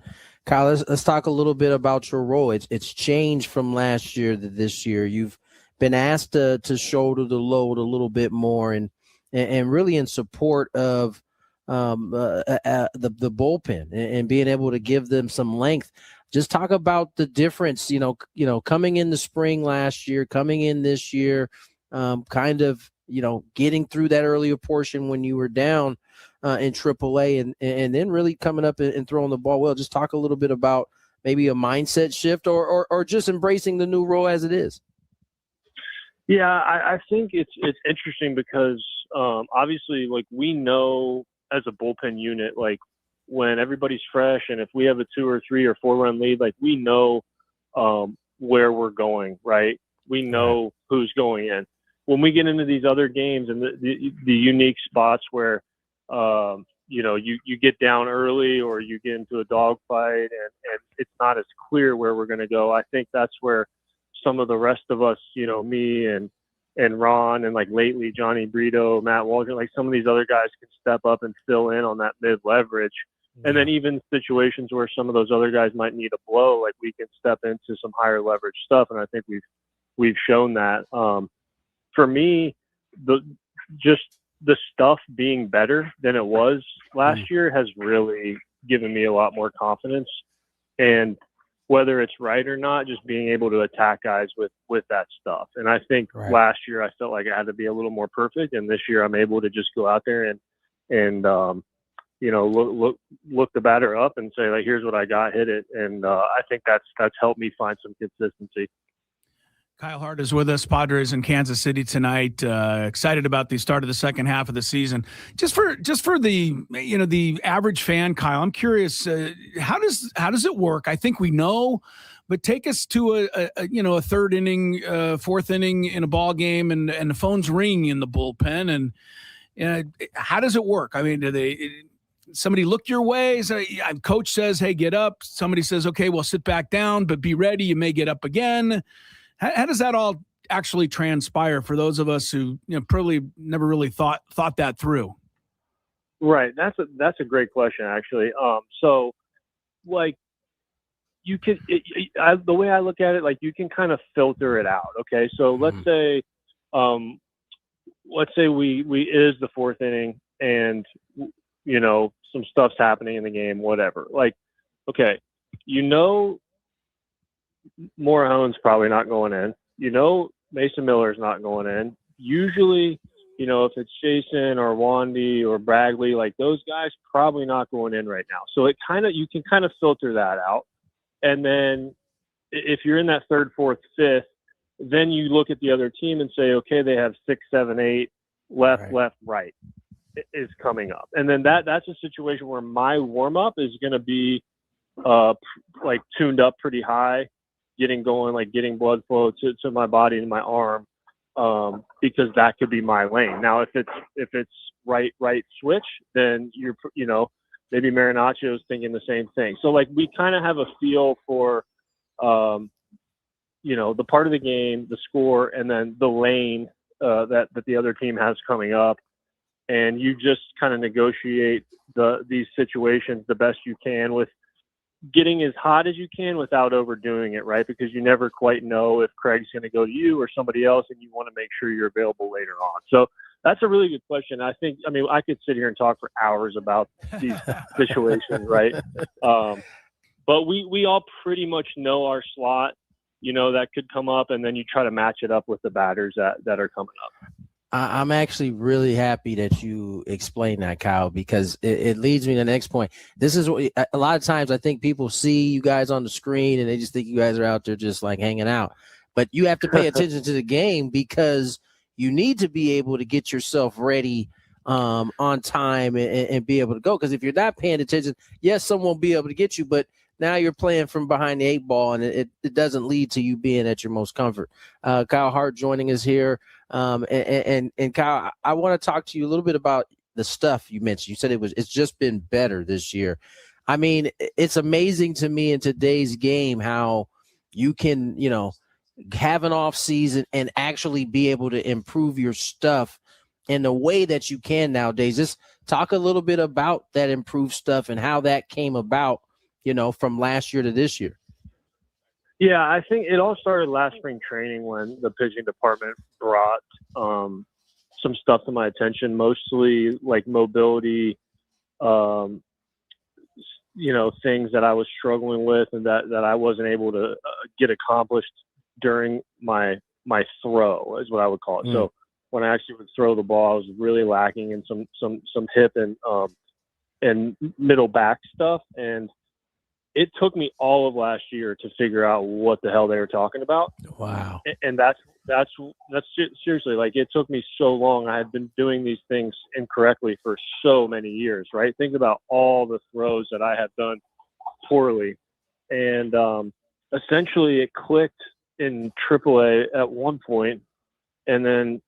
Kyle, let's talk a little bit about your role. It's changed from last year to this year. You've been asked to shoulder the load a little bit more and really in support of the bullpen and being able to give them some length. Just talk about the difference, coming in the spring last year, coming in this year, kind of, getting through that earlier portion when you were down in AAA and then really coming up and throwing the ball well. Just talk a little bit about maybe a mindset shift or just embracing the new role as it is. Yeah, I think it's interesting because obviously, like, we know as a bullpen unit, like, when everybody's fresh and if we have a 2 or 3 or 4 run lead, like, we know where we're going, right? We know who's going in. When we get into these other games and the unique spots where you get down early or you get into a dogfight and it's not as clear where we're going to go, I think that's where some of the rest of us, me and Ron and, like, lately Johnny Brito, Matt Waldron, like, some of these other guys can step up and fill in on that mid leverage. And then even situations where some of those other guys might need a blow, like, we can step into some higher leverage stuff. And I think we've shown that. For me, the stuff being better than it was last year has really given me a lot more confidence. And whether it's right or not, just being able to attack guys with that stuff. And I think last year I felt like I had to be a little more perfect, and this year I'm able to just go out there and look the batter up and say, like, here's what I got, hit it. And I think that's helped me find some consistency. Kyle Hart is with us, Padres in Kansas City tonight. Excited about the start of the second half of the season. Just for the average fan, Kyle, I'm curious, how does it work? I think we know, but take us to a third inning, fourth inning in a ball game, and the phones ring in the bullpen, and how does it work? I mean, somebody look your way? Coach says, "Hey, get up." Somebody says, "Okay, well, sit back down, but be ready. You may get up again." How does that all actually transpire for those of us who probably never really thought that through? Right. That's a great question, actually. So, like, you can the way I look at it, like, you can kind of filter it out. Okay. So let's say we it is the fourth inning and some stuff's happening in the game, whatever. Like, okay, Morehone's probably not going in. Mason Miller's not going in. Usually, if it's Jason or Wandy or Bradley, like, those guys probably not going in right now. So you can kind of filter that out. And then if you're in that third, fourth, fifth, then you look at the other team and say, okay, they have 6, 7, 8, left, right is coming up. And then that's a situation where my warm up is going to be like tuned up pretty high, getting going, like getting blood flow to my body and my arm, because that could be my lane. Now, if it's right switch, then maybe Marinaccio is thinking the same thing. So, like, we kind of have a feel for, the part of the game, the score, and then the lane that the other team has coming up. And you just kind of negotiate these situations the best you can with getting as hot as you can without overdoing it, right? Because you never quite know if Craig's going to go to you or somebody else, and you want to make sure you're available later on. So that's a really good question. I could sit here and talk for hours about these situations, right? But we all pretty much know our slot, that could come up, and then you try to match it up with the batters that are coming up. I'm actually really happy that you explained that, Kyle, because it leads me to the next point. This is what a lot of times I think people see you guys on the screen and they just think you guys are out there just like hanging out. But you have to pay attention to the game because you need to be able to get yourself ready on time and be able to go. Because if you're not paying attention, yes, someone will be able to get you, but now you're playing from behind the 8 ball, and it doesn't lead to you being at your most comfort. Kyle Hart joining us here. And Kyle, I want to talk to you a little bit about the stuff you mentioned. You said it's just been better this year. I mean, it's amazing to me in today's game how you can, have an off season and actually be able to improve your stuff in the way that you can nowadays. Just talk a little bit about that improved stuff and how that came about, from last year to this year. Yeah, I think it all started last spring training when the pitching department brought some stuff to my attention, mostly like mobility things that I was struggling with and that I wasn't able to get accomplished during my throw, is what I would call it. So when I actually would throw the ball, I was really lacking in some hip and middle back stuff. And it took me all of last year to figure out what the hell they were talking about. Wow. And that's seriously, like, it took me so long. I had been doing these things incorrectly for so many years, right? Think about all the throws that I had done poorly. And essentially it clicked in AAA at one point, and then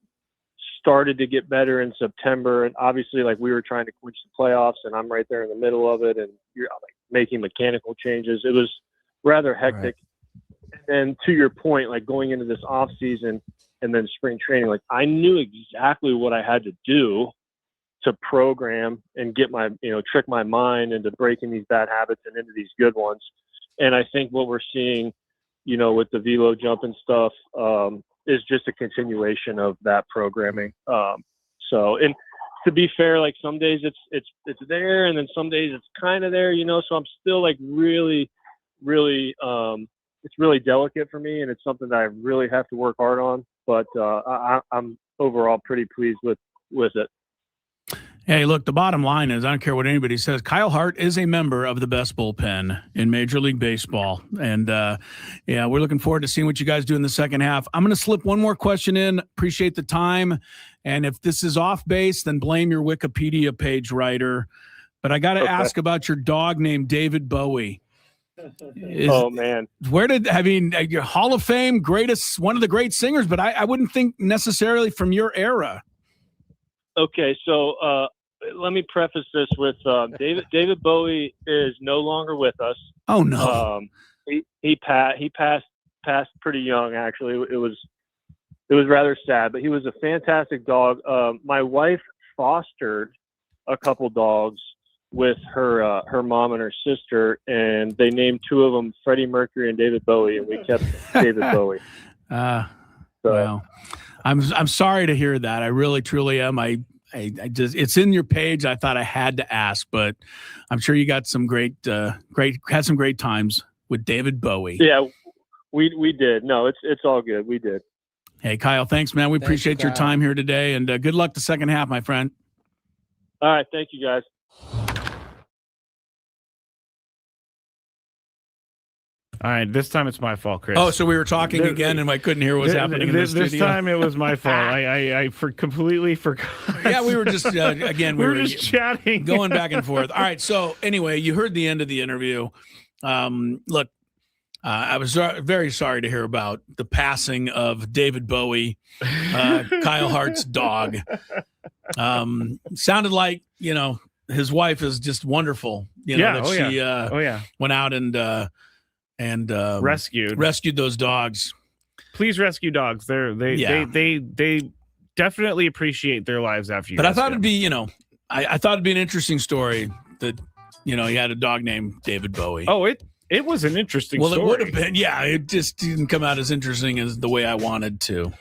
started to get better in September. And obviously, like, we were trying to clinch the playoffs, and I'm right there in the middle of it, and you're like making mechanical changes. It was rather hectic. Right. And then to your point, like, going into this off season and then spring training, like, I knew exactly what I had to do to program and get my, trick my mind into breaking these bad habits and into these good ones. And I think what we're seeing, with the velo jump and stuff, is just a continuation of that programming. And to be fair, like, some days it's there, and then some days it's kind of there, so I'm still, like, really, really, it's really delicate for me, and it's something that I really have to work hard on, but I'm overall pretty pleased with it. Hey, look, the bottom line is, I don't care what anybody says, Kyle Hart is a member of the best bullpen in Major League Baseball. And, we're looking forward to seeing what you guys do in the second half. I'm going to slip one more question in. Appreciate the time. And if this is off base, then blame your Wikipedia page writer. But I got to ask about your dog named David Bowie. Oh, man. Your Hall of Fame, greatest, one of the great singers, but I wouldn't think necessarily from your era. Okay, so let me preface this with David Bowie is no longer with us. Oh no! He passed pretty young. Actually, it was rather sad. But he was a fantastic dog. My wife fostered a couple dogs with her mom and her sister, and they named two of them Freddie Mercury and David Bowie, and we kept David Bowie. Well, I'm sorry to hear that. I really, truly am. I just, it's in your page. I thought I had to ask, but I'm sure you got some had some great times with David Bowie. Yeah, we did. No, it's all good. We did. Hey, Kyle, thanks, man. We appreciate your time here today, and good luck the second half, my friend. All right. Thank you, guys. All right, this time it's my fault, Chris. Oh, so we were talking again, and I couldn't hear what was happening in the studio. This time it was my fault. I completely forgot. Yeah, we were just again. We were just chatting, going back and forth. All right. So anyway, you heard the end of the interview. Look, I was very sorry to hear about the passing of David Bowie, Kyle Hart's dog. Sounded like his wife is just wonderful. She went out and rescued those dogs. Please rescue dogs. They definitely appreciate their lives after you. But I thought it'd be, I thought it'd be an interesting story that, he had a dog named David Bowie. Oh, it was an interesting story. Well, it would have been. Yeah, it just didn't come out as interesting as the way I wanted to.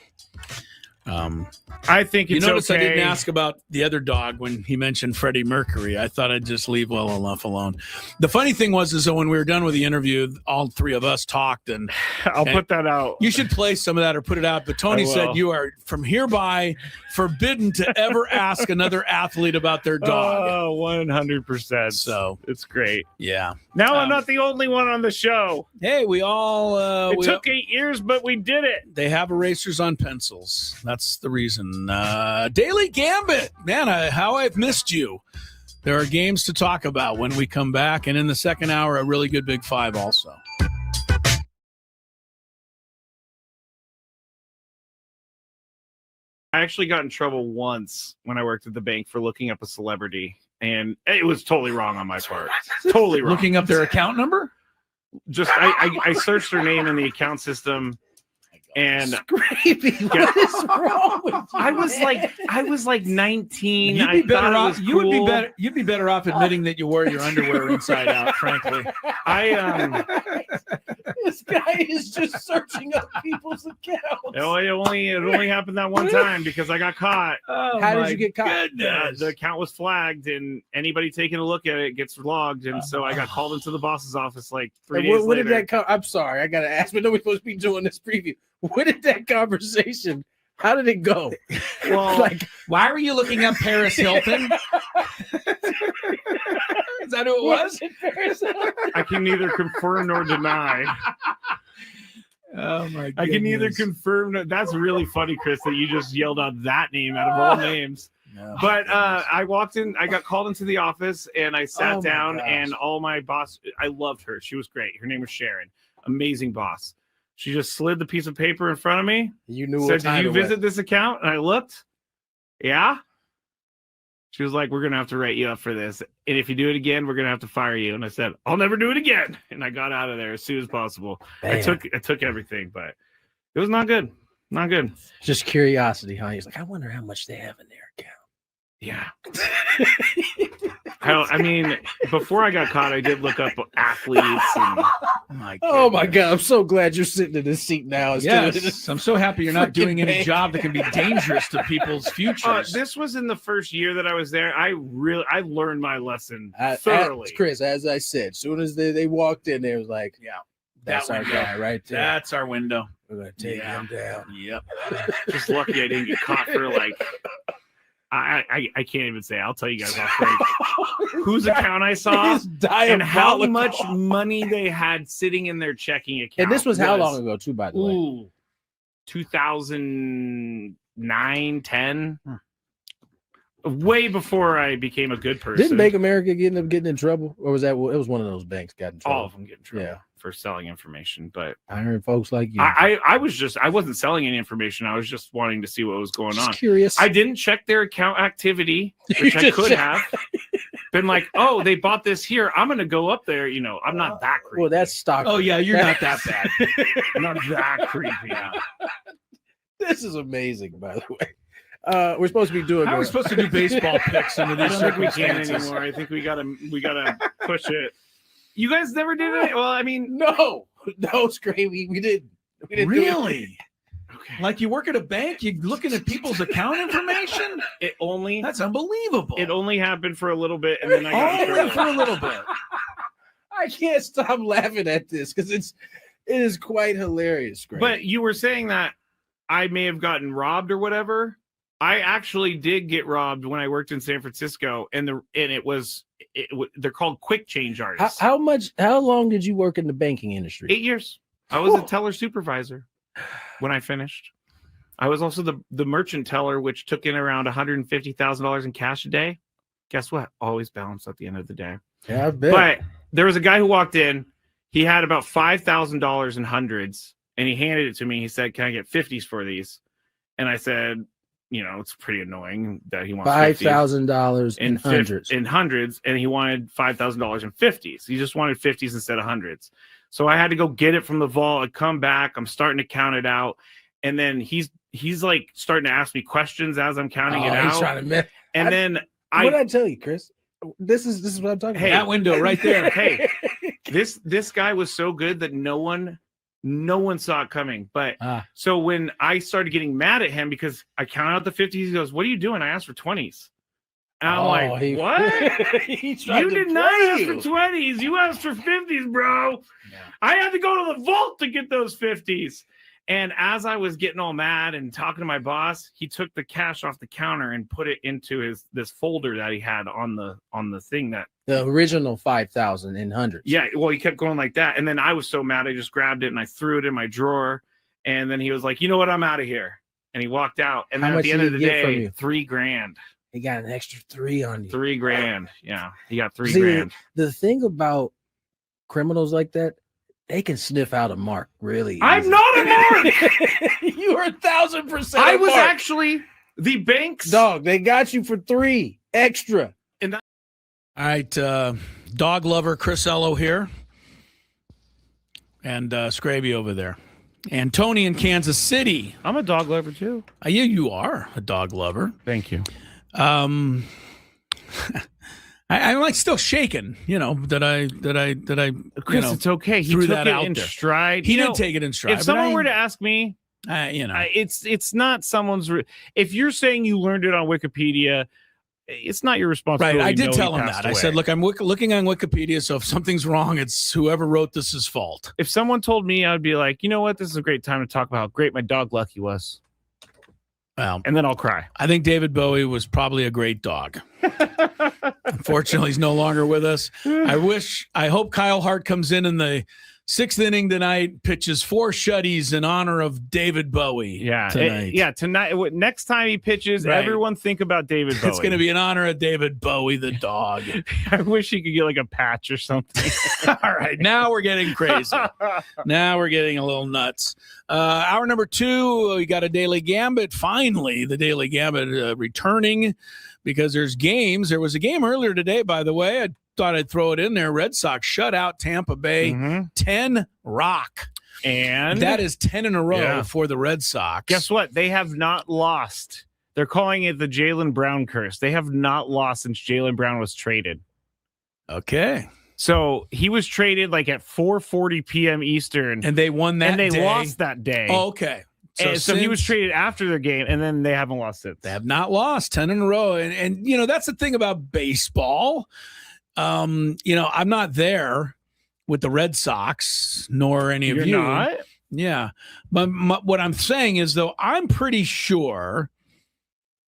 I think it's notice okay. I didn't ask about the other dog when he mentioned Freddie Mercury. I thought I'd just leave well enough alone. The funny thing was that when we were done with the interview, all three of us talked, and I'll put that out. You should play some of that or put it out. But Tony said you are from hereby forbidden to ever ask another athlete about their dog. Oh, 100%. So it's great. Yeah. Now I'm not the only one on the show. Hey, we all. It took 8 years, but we did it. They have erasers on pencils. That's the reason. Daily Gambit, man, how I've missed you. There are games to talk about when we come back, and in the second hour, a really good Big Five also. I actually got in trouble once when I worked at the bank for looking up a celebrity, and it was totally wrong on my part. Totally wrong. Looking up their account number? Just I searched their name in the account system. And Scrappy, what is wrong with you? I was like 19. You'd be better off. You'd be better off admitting that you wore your underwear inside out. Frankly, This guy is just searching up people's accounts. It only happened that one time because I got caught. Oh, How did you get caught? The account was flagged, and anybody taking a look at it gets logged. And so I got called into the boss's office like 3 days What later. did that come? I'm sorry, I gotta ask. But nobody's supposed to be doing this preview. What did that conversation? How did it go? Well, Like, why were you looking up Paris Hilton? Is that who it was? I can neither confirm nor deny. Oh my! I can neither confirm. That's really funny, Chris, that you just yelled out that name out of all names. No. But I walked in. I got called into the office, and I sat Oh my down. gosh. And all my boss, I loved her. She was great. Her name was Sharon. Amazing boss. She just slid the piece of paper in front of me. you knew Said, what time "Did you it was. visit this account?" And I looked. Yeah. She was like, "We're gonna have to write you up for this, and if you do it again, we're gonna have to fire you." And I said, "I'll never do it again." And I got out of there as soon as possible. I took everything, but it was not good. Not good. Just curiosity, huh? He's like, I wonder how much they have in their account. Yeah. I mean, before I got caught, I did look up athletes. And, Oh my God! I'm so glad you're sitting in this seat now. instead of Yes, I'm so happy you're not doing any bank. job that can be dangerous to people's futures. this was in the first year that I was there. I learned my lesson As thoroughly. Chris, as I said, as soon as they walked in, there was like, Yeah, that's that our window. guy right there. That's our window. We're gonna take him down. Yep. Just lucky I didn't get caught for like. I can't even say. I'll tell you guys off break whose account I saw It's and how diabolical. much money they had sitting in their checking account. And this was how long ago, too, by the way? Ooh, 2009, 10. Way before I became a good person. Didn't Bank America end up getting in trouble, or was that it was one of those banks got in trouble? all of them get in trouble Yeah. for selling information, but Hiring folks like you. I wasn't selling any information. I was just wanting to see what was going Just on. curious. I didn't check their account activity, You which I just could check- have been like, oh, they bought this here. I'm going to go up there. You know, I'm not that creepy. well, that's stock. Oh yeah, you're not that bad. I'm not that creepy. This is amazing, by the way. We're supposed to be doing. How are we supposed to do baseball picks under I these don't think we can circumstances? anymore. I think we gotta push it. You guys never did it? Well, I mean, No, Scrappy, we didn't. We didn't do it. Really? okay. Like you work at a bank, you're looking at people's account information? That's That's unbelievable. it only happened for a little bit, and then I got in Only trouble. for a little bit. I can't stop laughing at this because it is quite hilarious. Scrappy. But you were saying that I may have gotten robbed or whatever. I actually did get robbed when I worked in San Francisco, and they're called quick change artists. how long did you work in the banking industry? 8 years. I was a teller supervisor when I finished. I was also the merchant teller, which took in around $150,000 in cash a day. Guess what? Always balanced at the end of the day. Yeah, I bet. But there was a guy who walked in. He had about $5,000 in hundreds, and he handed it to me. He said, "Can I get 50s for these?" And I said, "You know, it's pretty annoying that he wants $5,000 in hundreds. in hundreds, and he wanted $5,000 in 50s. He just wanted 50s instead of hundreds. So I had to go get it from the vault. I come back. I'm starting to count it out, and then he's like starting to ask me questions as I'm counting it He's out. trying to mess. And then What did I tell you, Chris? This is what I'm talking Hey, about. That window right there. hey, this guy was so good that no one saw it coming. But so when I started getting mad at him because I counted out the 50s, he goes, "What are you doing?" I asked for 20s. And I'm like, "What? You did not ask for 20s. You asked for 50s, bro." Yeah. I had to go to the vault to get those 50s. And as I was getting all mad and talking to my boss, he took the cash off the counter and put it into this folder that he had on the thing that The original 5,000 in hundreds. yeah, well, he kept going like that. And then I was so mad, I just grabbed it and I threw it in my drawer. And then he was like, "You know what? I'm out of here." And he walked out. And How then at much the end did of the he get from day, you? $3,000. He got an extra 3 on you. $3,000. Yeah, he got See, $3,000. The thing about criminals like that, they can sniff out a mark really. I'm easy. not a mark. You are 1,000%. I a was mark. actually the bank's dog. They got you for 3 extra. All right, dog lover Chris Ello here, and Scraby over there, and Tony in Kansas City. I'm a dog lover too. Yeah, you are a dog lover. Thank you. I'm like still shaking, that I Chris, it's okay. He threw took that it out in there. stride. He did take it in stride. If someone were to ask me, it's not someone's. If you're saying you learned it on Wikipedia, it's not your responsibility. Right. I did to know tell he him passed that. I away. said, look, I'm looking on Wikipedia, so if something's wrong, it's whoever wrote this' fault. If someone told me, I'd be like, you know what? This is a great time to talk about how great my dog Lucky was. Well, and then I'll cry. I think David Bowie was probably a great dog. Unfortunately, he's no longer with us. I hope Kyle Hart comes in the 6th inning tonight, pitches 4 shutties in honor of David Bowie. Yeah. Tonight. Tonight. Next time he pitches, Right. Everyone think about David Bowie. It's going to be in honor of David Bowie, the dog. I wish he could get like a patch or something. All right. Now we're getting crazy. Now we're getting a little nuts. Hour number 2, we got a Daily Gambit. Finally, the Daily Gambit returning because there's games. There was a game earlier today, by the way. I thought I'd throw it in there. Red Sox shut out Tampa Bay 10 rock. And that is 10 in a row for the Red Sox. Guess what? They have not lost. They're calling it the Jaylen Brown curse. They have not lost since Jaylen Brown was traded. Okay. So he was traded like at 4:40 p.m. Eastern. And they won that day. And they lost that day. Oh, okay. So he was traded after their game, and then they haven't lost since. They have not lost 10 in a row. And that's the thing about baseball. I'm not there with the Red Sox, nor any of you. You're not? Yeah. But what I'm saying is, though, I'm pretty sure,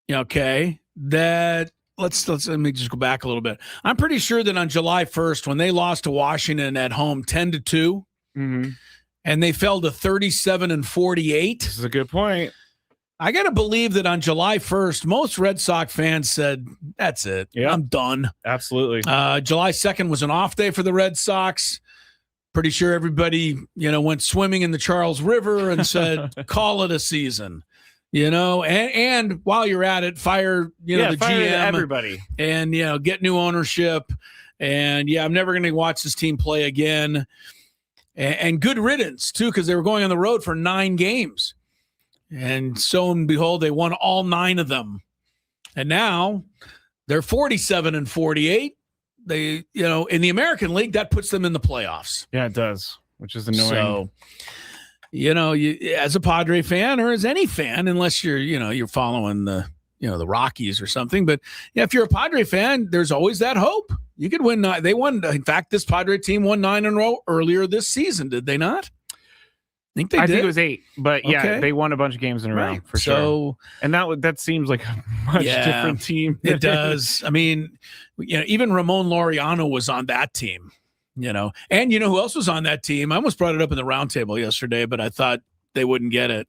that let me just go back a little bit. I'm pretty sure that on July 1st, when they lost to Washington at home 10-2, and they fell to 37-48. This is a good point. I got to believe that on July 1st, most Red Sox fans said, that's it. Yeah. I'm done. Absolutely. July 2nd was an off day for the Red Sox. Pretty sure everybody, went swimming in the Charles River and said, call it a season, and while you're at it, fire, the fire GM, everybody, and, get new ownership. And I'm never going to watch this team play again. And good riddance too, because they were going on the road for 9 games. And so and behold, they won all 9 of them. And now they're 47-48. They, in the American League, that puts them in the playoffs. Yeah, it does, which is annoying. So, you, as a Padre fan or as any fan, unless you're following the Rockies or something. But if you're a Padre fan, there's always that hope. You could win 9. They won. In fact, this Padre team won 9 in a row earlier this season. Did they not? I think it was 8, but Okay. They won a bunch of games in a row for sure. And that seems like a much different team. It does. I mean, even Ramon Laureano was on that team, and who else was on that team? I almost brought it up in the roundtable yesterday, but I thought they wouldn't get it.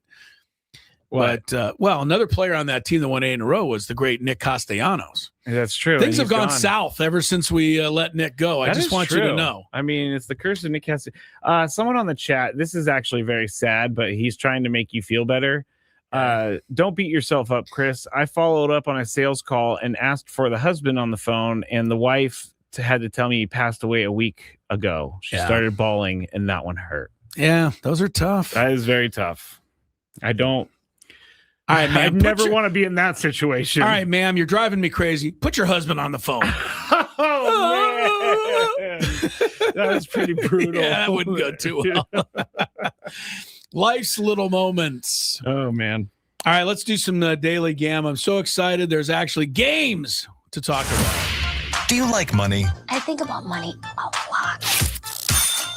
What? But another player on that team that won 8 in a row was the great Nick Castellanos. That's true. Things have gone south ever since we let Nick go. I just want you to know. I mean, it's the curse of Nick Castellanos. Someone on the chat, this is actually very sad, but he's trying to make you feel better. Don't beat yourself up, Chris. I followed up on a sales call and asked for the husband on the phone, and the wife had to tell me he passed away a week ago. She started bawling, and that one hurt. Yeah, those are tough. That is very tough. All right, ma'am. I never want to be in that situation. All right, ma'am, you're driving me crazy. Put your husband on the phone. Oh, man. That was pretty brutal. Yeah, that wouldn't go too well. Life's little moments. Oh, man. All right, let's do some Daily Gam. I'm so excited. There's actually games to talk about. Do you like money? I think about money a lot.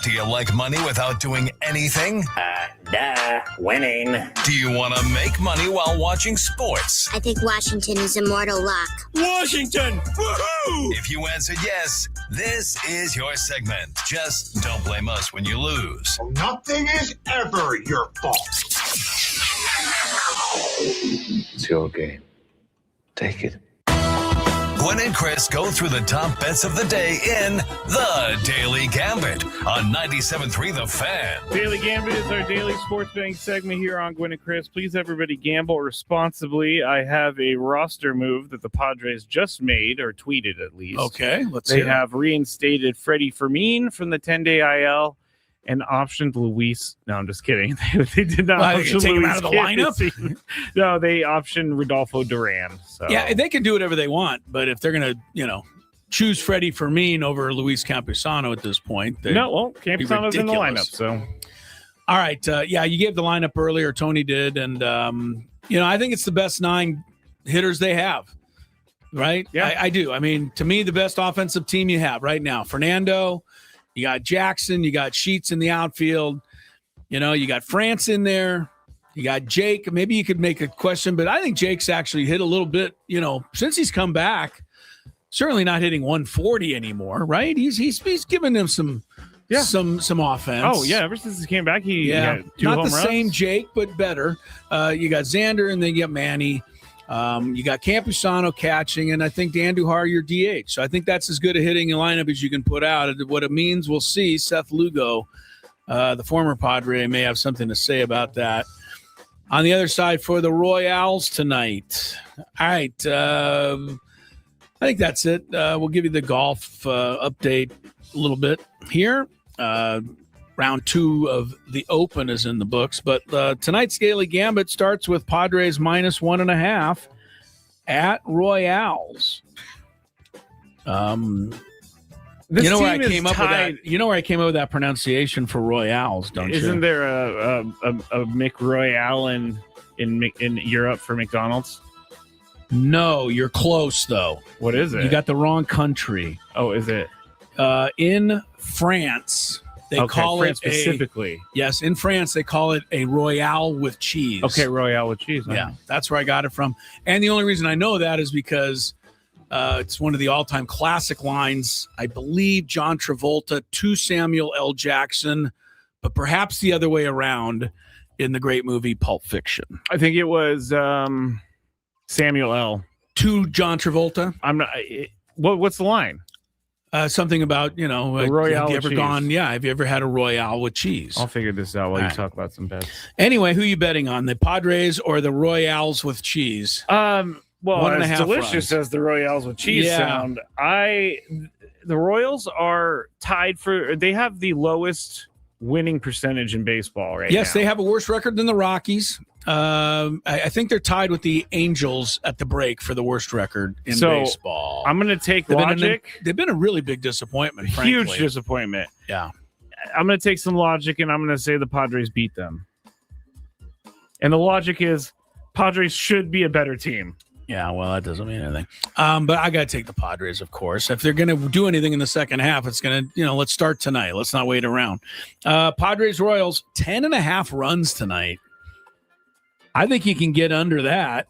Do you like money without doing anything? Winning. Do you want to make money while watching sports? I think Washington is immortal luck. Washington! Woohoo! If you answered yes, this is your segment. Just don't blame us when you lose. Nothing is ever your fault. It's your game. Take it. Gwynn and Chris go through the top bets of the day in The Daily Gambit on 97.3 The Fan. Daily Gambit is our daily sports betting segment here on Gwynn and Chris. Please, everybody, gamble responsibly. I have a roster move that the Padres just made, or tweeted at least. Okay, They have reinstated Freddie Fermin from the 10-day IL and optioned Luis. No, I'm just kidding. They did not option take him out of the lineup. No, they optioned Rodolfo Duran. So yeah, they can do whatever they want, but if they're gonna, choose Freddie Fermin over Luis Campusano at this point. Campusano's in the lineup, so. All right. You gave the lineup earlier. Tony did. And, I think it's the best 9 hitters they have. Right? Yeah. I do. I mean, to me, the best offensive team you have right now. Fernando, you got Jackson, you got Sheets in the outfield. You got France in there. You got Jake. Maybe you could make a question, but I think Jake's actually hit a little bit, since he's come back. Certainly not hitting 140 anymore, right? He's given them some offense. Oh yeah, ever since he came back, he got 2 not home the runs. same Jake, but better. You got Xander, and then you got Manny. You got Campusano catching, and I think Andujar your DH. So I think that's as good a hitting lineup as you can put out. What it means, we'll see. Seth Lugo, the former Padre, may have something to say about that. On the other side for the Royals tonight. All right. I think that's it. We'll give you the golf update a little bit here. Round 2 of the Open is in the books. But tonight's Daily Gambit starts with Padres minus 1.5 at Royals. This where I team is came up with tied- that? You know where I came up with that pronunciation for Royals, don't you? Isn't there a McRoyale in Europe for McDonald's? No, you're close, though. What is it? You got the wrong country. Oh, is it? In France, they call France it specifically. Yes, in France, they call it a Royale with cheese. Okay, Royale with cheese. Huh? Yeah, that's where I got it from. And the only reason I know that is because it's one of the all-time classic lines. I believe John Travolta to Samuel L. Jackson, but perhaps the other way around in the great movie Pulp Fiction. I think it was Samuel L. To John Travolta. I'm not. What's the line? Something about, Royale have you with ever cheese. have you ever had a Royale with cheese? I'll figure this out while All you right. talk about some bets. Anyway, who are you betting on, the Padres or the Royales with cheese? Well, 1.5 as delicious runs. as the Royales with cheese sound, the Royals are tied for. They have the lowest winning percentage in baseball right now. Yes, they have a worse record than the Rockies. I think they're tied with the Angels at the break for the worst record in baseball. I'm going to take logic. They've been a really big disappointment, frankly. Huge disappointment. Yeah. I'm going to take some logic, and I'm going to say the Padres beat them. And the logic is Padres should be a better team. Yeah, well, that doesn't mean anything. But I got to take the Padres, of course. If they're going to do anything in the second half, it's going to, let's start tonight. Let's not wait around. Padres Royals, 10.5 runs tonight. I think you can get under that.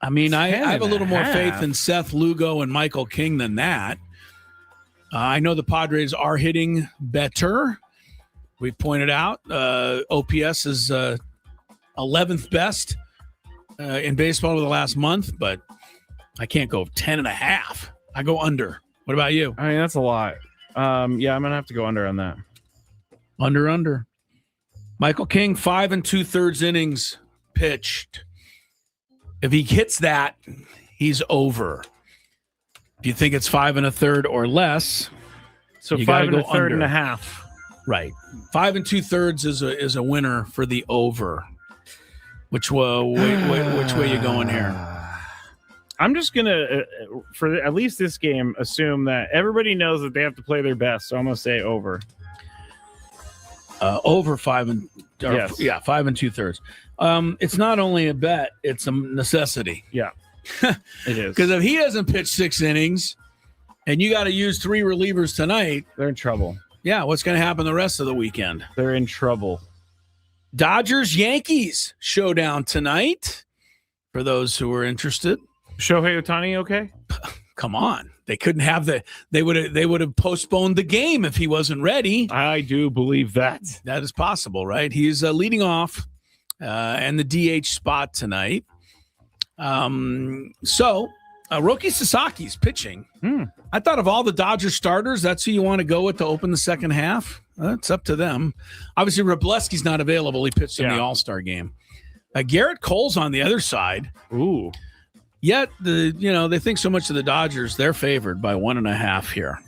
I mean, I have a little more faith in Seth Lugo and Michael King than that. I know the Padres are hitting better. We pointed out OPS is 11th best in baseball over the last month, but I can't go 10.5. I go under. What about you? I mean, that's a lot. I'm going to have to go under on that. Under. Michael King, 5 2/3 innings pitched. If he hits that, he's over. If you think it's 5 1/3 or less, so you 5 1/3 and a half. Right. 5 2/3 is a winner for the over. Which way you going here? I'm just gonna, for at least this game, assume that everybody knows that they have to play their best. So I'm gonna say over. Over 5 Yes. 5 2/3. It's not only a bet; it's a necessity. Yeah, it is. Because if he doesn't pitch 6 innings, and you got to use 3 relievers tonight, they're in trouble. Yeah, what's going to happen the rest of the weekend? They're in trouble. Dodgers Yankees showdown tonight. For those who are interested, Shohei Ohtani, okay? Come on, they couldn't have they would have postponed the game if he wasn't ready. I do believe that. That is possible, right? He's leading off and the DH spot tonight. So Roki Sasaki's pitching. I thought of all the Dodgers starters, that's who you want to go with to open the second half. It's up to them. Obviously, Wroblewski's not available. He pitched in the All-Star game. Garrett Cole's on the other side. Ooh. Yet, they think so much of the Dodgers, they're favored by 1.5 here.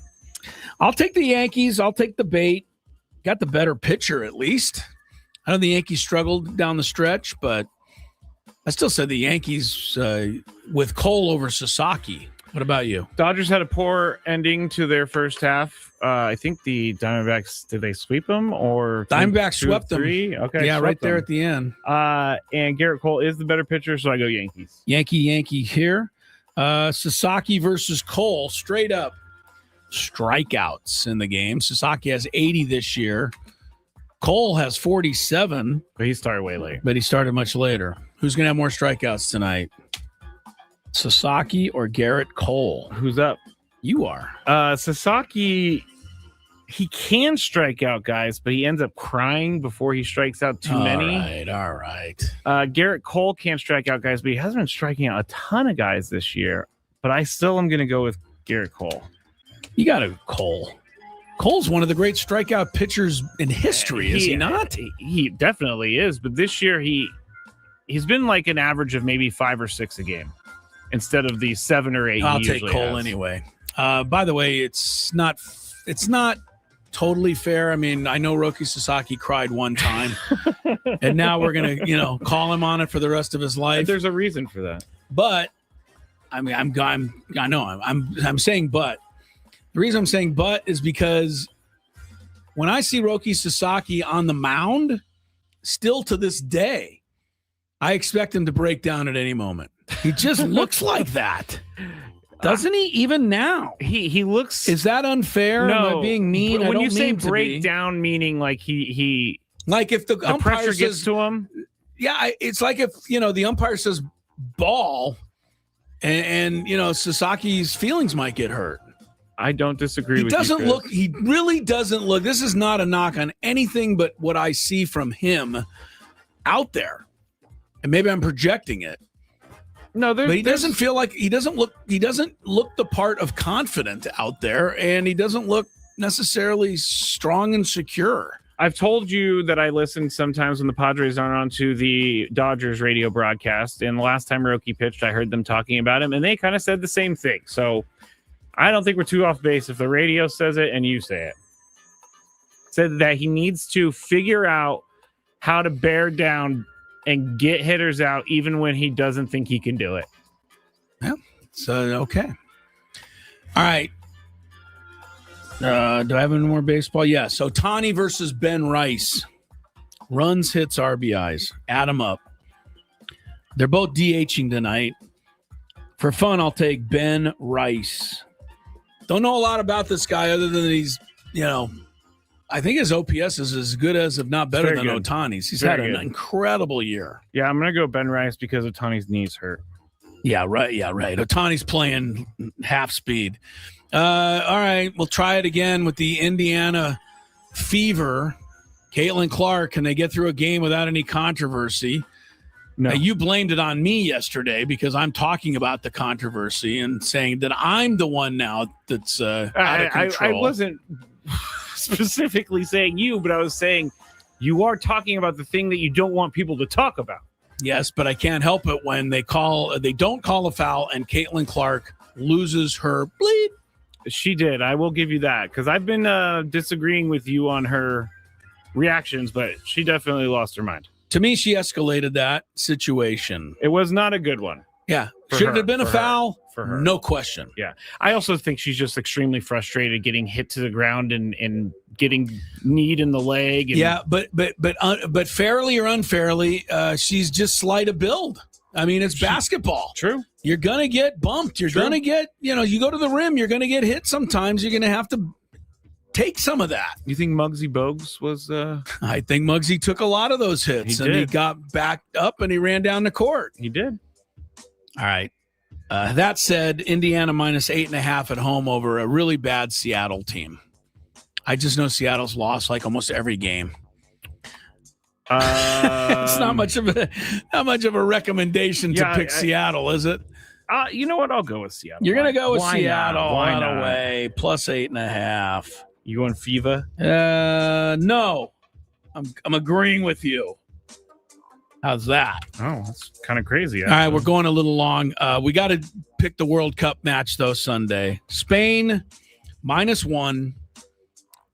I'll take the Yankees. I'll take the bait. Got the better pitcher, at least. I know the Yankees struggled down the stretch, but I still said the Yankees with Cole over Sasaki. What about you? Dodgers had a poor ending to their first half. I think the Diamondbacks, did they sweep them or Diamondbacks swept them? Okay, Yeah, right there them. at the end. And Garrett Cole is the better pitcher, so I go Yankees. Yankee here. Sasaki versus Cole, straight up strikeouts in the game. Sasaki has 80 this year. Cole has 47. But he started way late. But he started much later. Who's going to have more strikeouts tonight? Sasaki or Garrett Cole? Who's up? You are. Sasaki, he can strike out guys, but he ends up crying before he strikes out too many. All right. Garrett Cole can't strike out guys, but he hasn't been striking out a ton of guys this year. But I still am going to go with Garrett Cole. You got to Cole. Cole's one of the great strikeout pitchers in history, is he not? He definitely is. But this year, he's been like an average of maybe 5 or 6 a game instead of the 7 or 8. I'll take Cole anyway. By the way, it's not totally fair. I mean, I know Roki Sasaki cried one time, and now we're gonna, call him on it for the rest of his life. There's a reason for that. But I mean, I'm saying but. The reason I'm saying but is because when I see Roki Sasaki on the mound, still to this day, I expect him to break down at any moment. He just looks like that. Doesn't he? Even now, he looks. Is that unfair? No, Am I being mean. When I don't you say mean to break be. Down, meaning like he like if the pressure says, gets to him. Yeah, it's like if the umpire says ball, and Sasaki's feelings might get hurt. I don't disagree. He really doesn't look. This is not a knock on anything but what I see from him out there, and maybe I'm projecting it. No, but he doesn't feel like he doesn't look the part of confident out there, and he doesn't look necessarily strong and secure. I've told you that I listen sometimes when the Padres aren't on to the Dodgers radio broadcast, and the last time Roki pitched, I heard them talking about him, and they kind of said the same thing. So I don't think we're too off base if the radio says it and you say it. Said that he needs to figure out how to bear down and get hitters out even when he doesn't think he can do it. Yeah. So, okay. All right. Do I have any more baseball? Yeah. So Ohtani versus Ben Rice. Runs, hits, RBIs. Add them up. They're both DHing tonight. For fun, I'll take Ben Rice. Don't know a lot about this guy other than he's, I think his OPS is as good as, if not better than Ohtani's. He's had an incredible year. Yeah, I'm going to go Ben Rice because Ohtani's knees hurt. Yeah, right. Ohtani's playing half speed. All right, we'll try it again with the Indiana Fever. Caitlin Clark, can they get through a game without any controversy? No. Now, you blamed it on me yesterday because I'm talking about the controversy and saying that I'm the one now that's out of control. I wasn't specifically saying you, but I was saying you are talking about the thing that you don't want people to talk about. Yes, but I can't help it when they don't call a foul and Caitlin Clark loses her bleep. She did. I will give you that because I've been disagreeing with you on her reactions, but she definitely lost her mind. To me, she escalated that situation. It was not a good one. Yeah. Should it have been a foul? For her. No question. Yeah. I also think she's just extremely frustrated getting hit to the ground and getting kneed in the leg. And yeah, but fairly or unfairly, she's just slight of build. I mean, it's basketball. True. You're going to get bumped. You're going to get, you go to the rim, you're going to get hit sometimes. You're going to have to take some of that. You think Muggsy Bogues was? I think Muggsy took a lot of those hits, and he got backed up and he ran down the court. He did. All right. That said, Indiana minus 8.5 at home over a really bad Seattle team. I just know Seattle's lost like almost every game. It's not much of a recommendation to pick Seattle, is it? You know what? I'll go with Seattle. You're going to go with Why Seattle Why on not? away, plus 8.5. You going Fever? No. I'm agreeing with you. How's that? Oh, that's kind of crazy. All right, we're going a little long. We got to pick the World Cup match, though, Sunday. Spain, -1,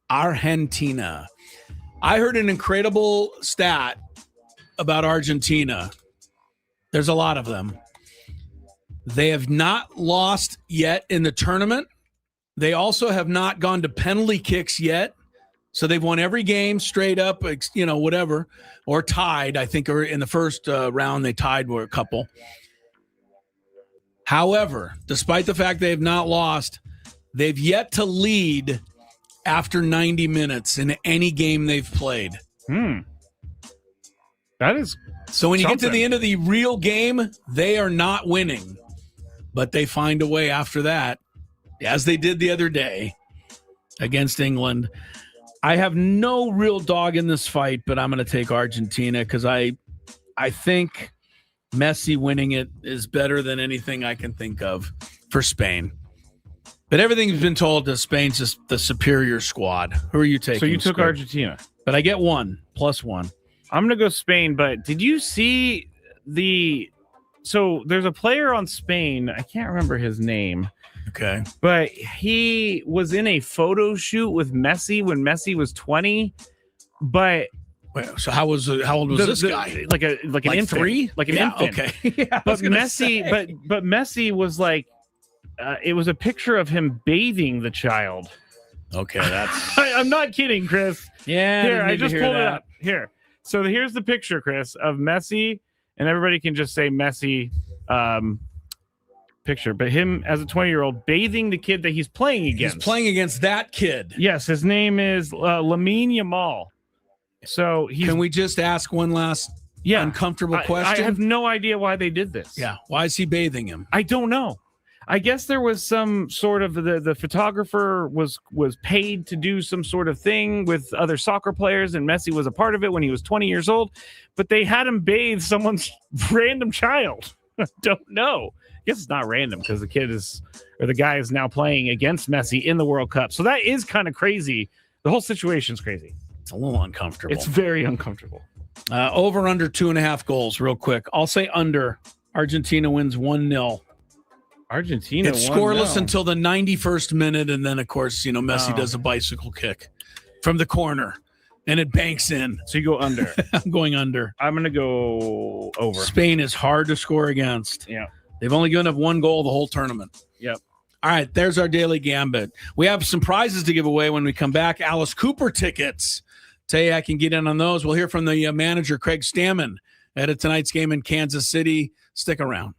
Argentina. I heard an incredible stat about Argentina. There's a lot of them. They have not lost yet in the tournament. They also have not gone to penalty kicks yet. So they've won every game straight up, whatever, or tied. I think or in the first round they tied with a couple. However, despite the fact they have not lost, they've yet to lead after 90 minutes in any game they've played. That is so when you get to the end of the real game, they are not winning, but they find a way after that, as they did the other day against England. I have no real dog in this fight, but I'm going to take Argentina because I think Messi winning it is better than anything I can think of for Spain. But everything's been told that Spain's just the superior squad. Who are you taking? So you took Argentina. But I get +1. I'm going to go Spain, but did you see so there's a player on Spain, I can't remember his name. Okay. But he was in a photo shoot with Messi when Messi was 20. But so how old was this guy? Like an infant. 3? Like an infant. Okay. Yeah, but Messi was like it was a picture of him bathing the child. Okay, that's I'm not kidding, Chris. Yeah. Here, I just pulled it up. Here. So here's the picture, Chris, of Messi, and everybody can just say Messi picture, but him as a 20-year-old bathing the kid that he's playing against. He's playing against that kid. Yes, his name is Lamine Yamal. So can we just ask one last uncomfortable question? I have no idea why they did this. Yeah, why is he bathing him? I don't know. I guess there was some sort of the photographer was paid to do some sort of thing with other soccer players, and Messi was a part of it when he was 20 years old. But they had him bathe someone's random child. I don't know. I guess it's not random because the guy is now playing against Messi in the World Cup. So that is kind of crazy. The whole situation's crazy. It's a little uncomfortable. It's very uncomfortable. Over under 2.5 goals, real quick. I'll say under. Argentina wins 1-0. Argentina. It's scoreless until the 91st minute, and then of course, Messi does a bicycle kick from the corner, and it banks in. So you go under. I'm going under. I'm going to go over. Spain is hard to score against. Yeah. They've only given up 1 goal the whole tournament. Yep. All right, there's our Daily Gambit. We have some prizes to give away when we come back. Alice Cooper tickets. Tell you I can get in on those. We'll hear from the manager, Craig Stammen, ahead of tonight's game in Kansas City. Stick around.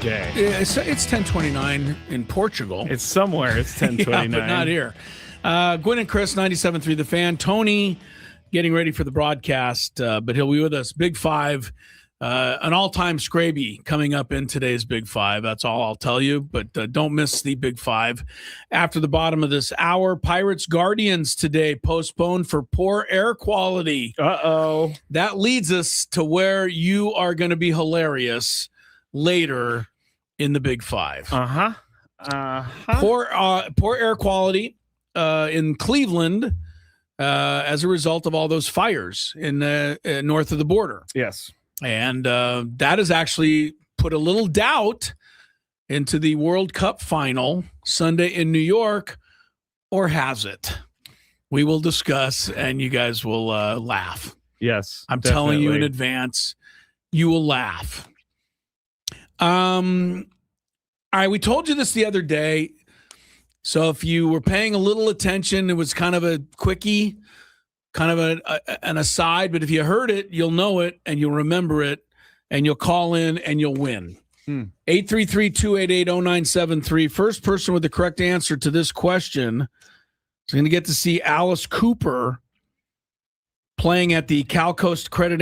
day. It's 10:29 in Portugal. It's somewhere. It's 10:29. Yeah, but not here. Gwynn and Chris, 97.3 The Fan. Tony getting ready for the broadcast, but he'll be with us. Big Five, an all-time Scraby coming up in today's Big Five. That's all I'll tell you, but don't miss the Big Five. After the bottom of this hour, Pirates Guardians today postponed for poor air quality. Uh-oh. That leads us to where you are going to be hilarious later in the Big Five. Poor air quality in Cleveland as a result of all those fires in north of the border. Yes. And that has actually put a little doubt into the World Cup final Sunday in New York, or has it? We will discuss, and you guys will laugh. Yes. I'm telling you in advance, you will laugh. All right, we told you this the other day. So if you were paying a little attention, it was kind of a quickie, kind of an aside. But if you heard it, you'll know it and you'll remember it and you'll call in and you'll win. 833-288-0973. First person with the correct answer to this question is going to get to see Alice Cooper playing at the Cal Coast Credit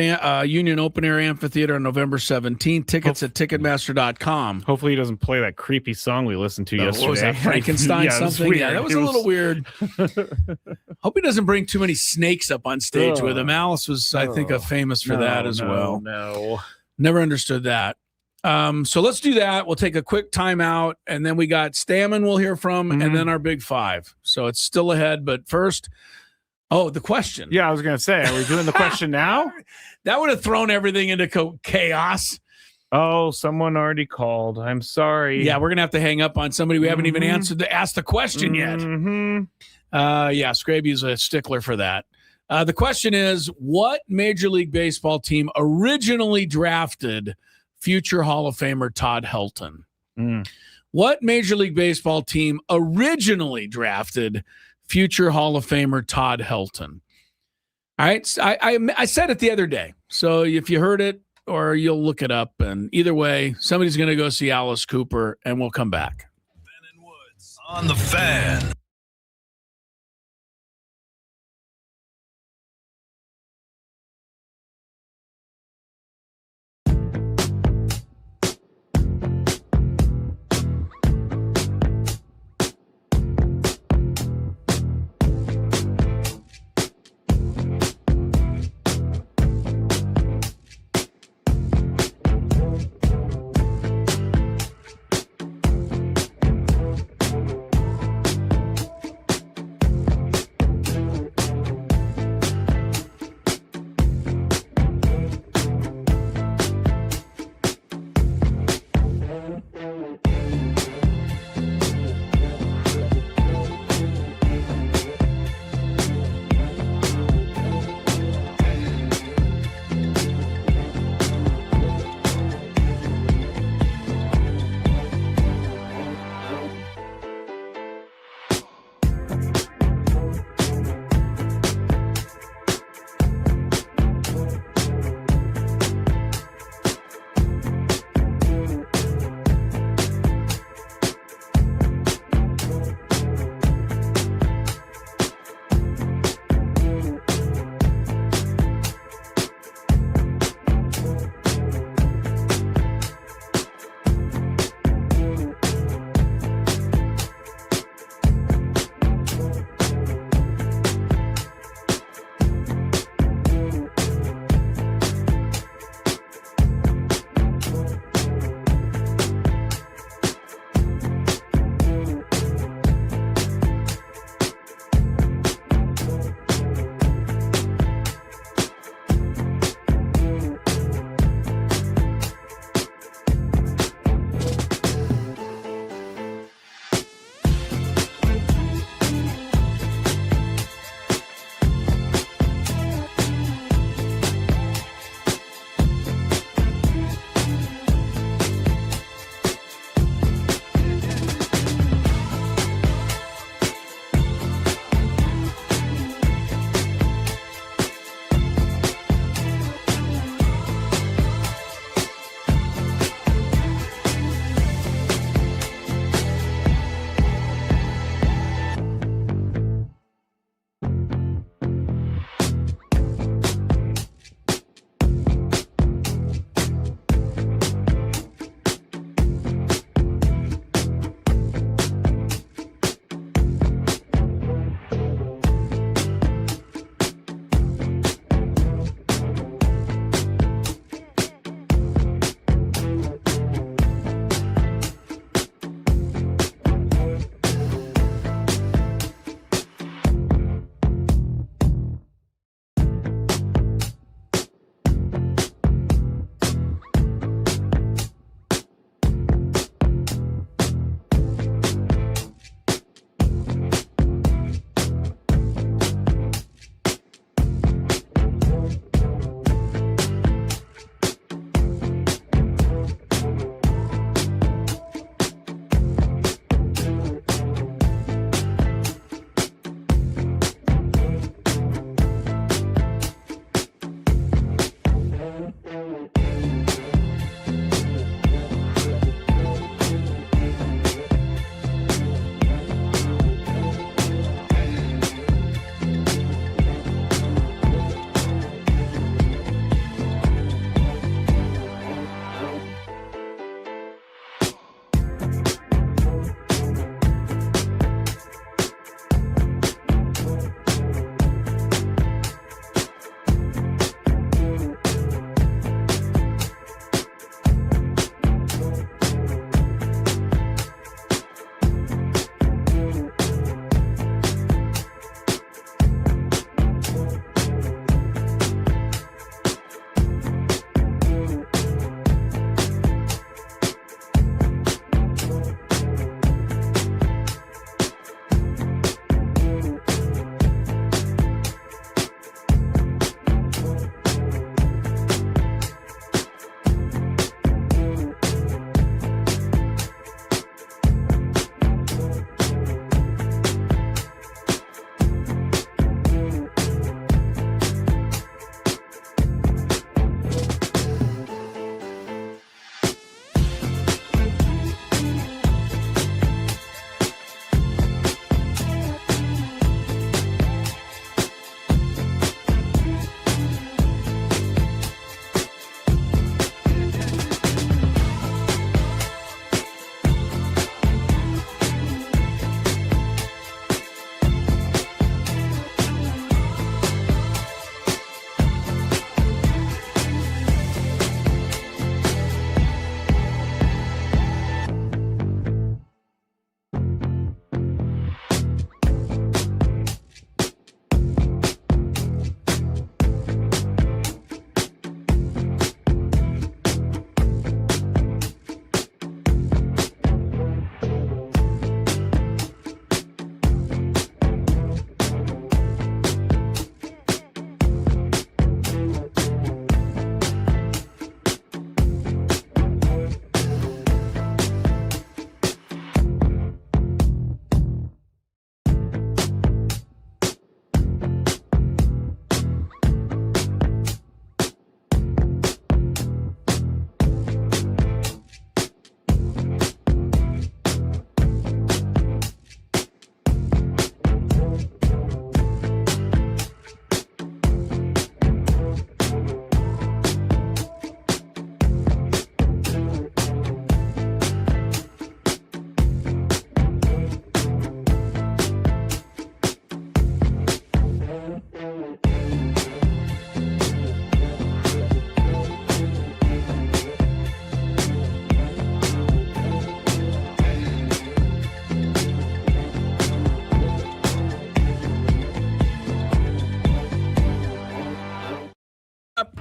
Union Open Air Amphitheater on November 17th. Tickets at Ticketmaster.com. Hopefully he doesn't play that creepy song we listened to yesterday. What was that, Frankenstein something? Yeah, that was a little weird. Hope he doesn't bring too many snakes up on stage with him. Alice was, I think, famous for that as well. No. Never understood that. So let's do that. We'll take a quick timeout, and then we got Stammen we'll hear from, and then our Big Five. So it's still ahead, but first... Oh, the question. Yeah, I was going to say, are we doing the question now? That would have thrown everything into chaos. Oh, someone already called. I'm sorry. Yeah, we're going to have to hang up on somebody we haven't even asked the question yet. Yeah, Scraby's a stickler for that. The question is, what Major League Baseball team originally drafted future Hall of Famer Todd Helton? What Major League Baseball team originally drafted future Hall of Famer Todd Helton? All right. I said it the other day. So if you heard it or you'll look it up, and either way, somebody's going to go see Alice Cooper, and we'll come back. Ben and Woods on the Fan.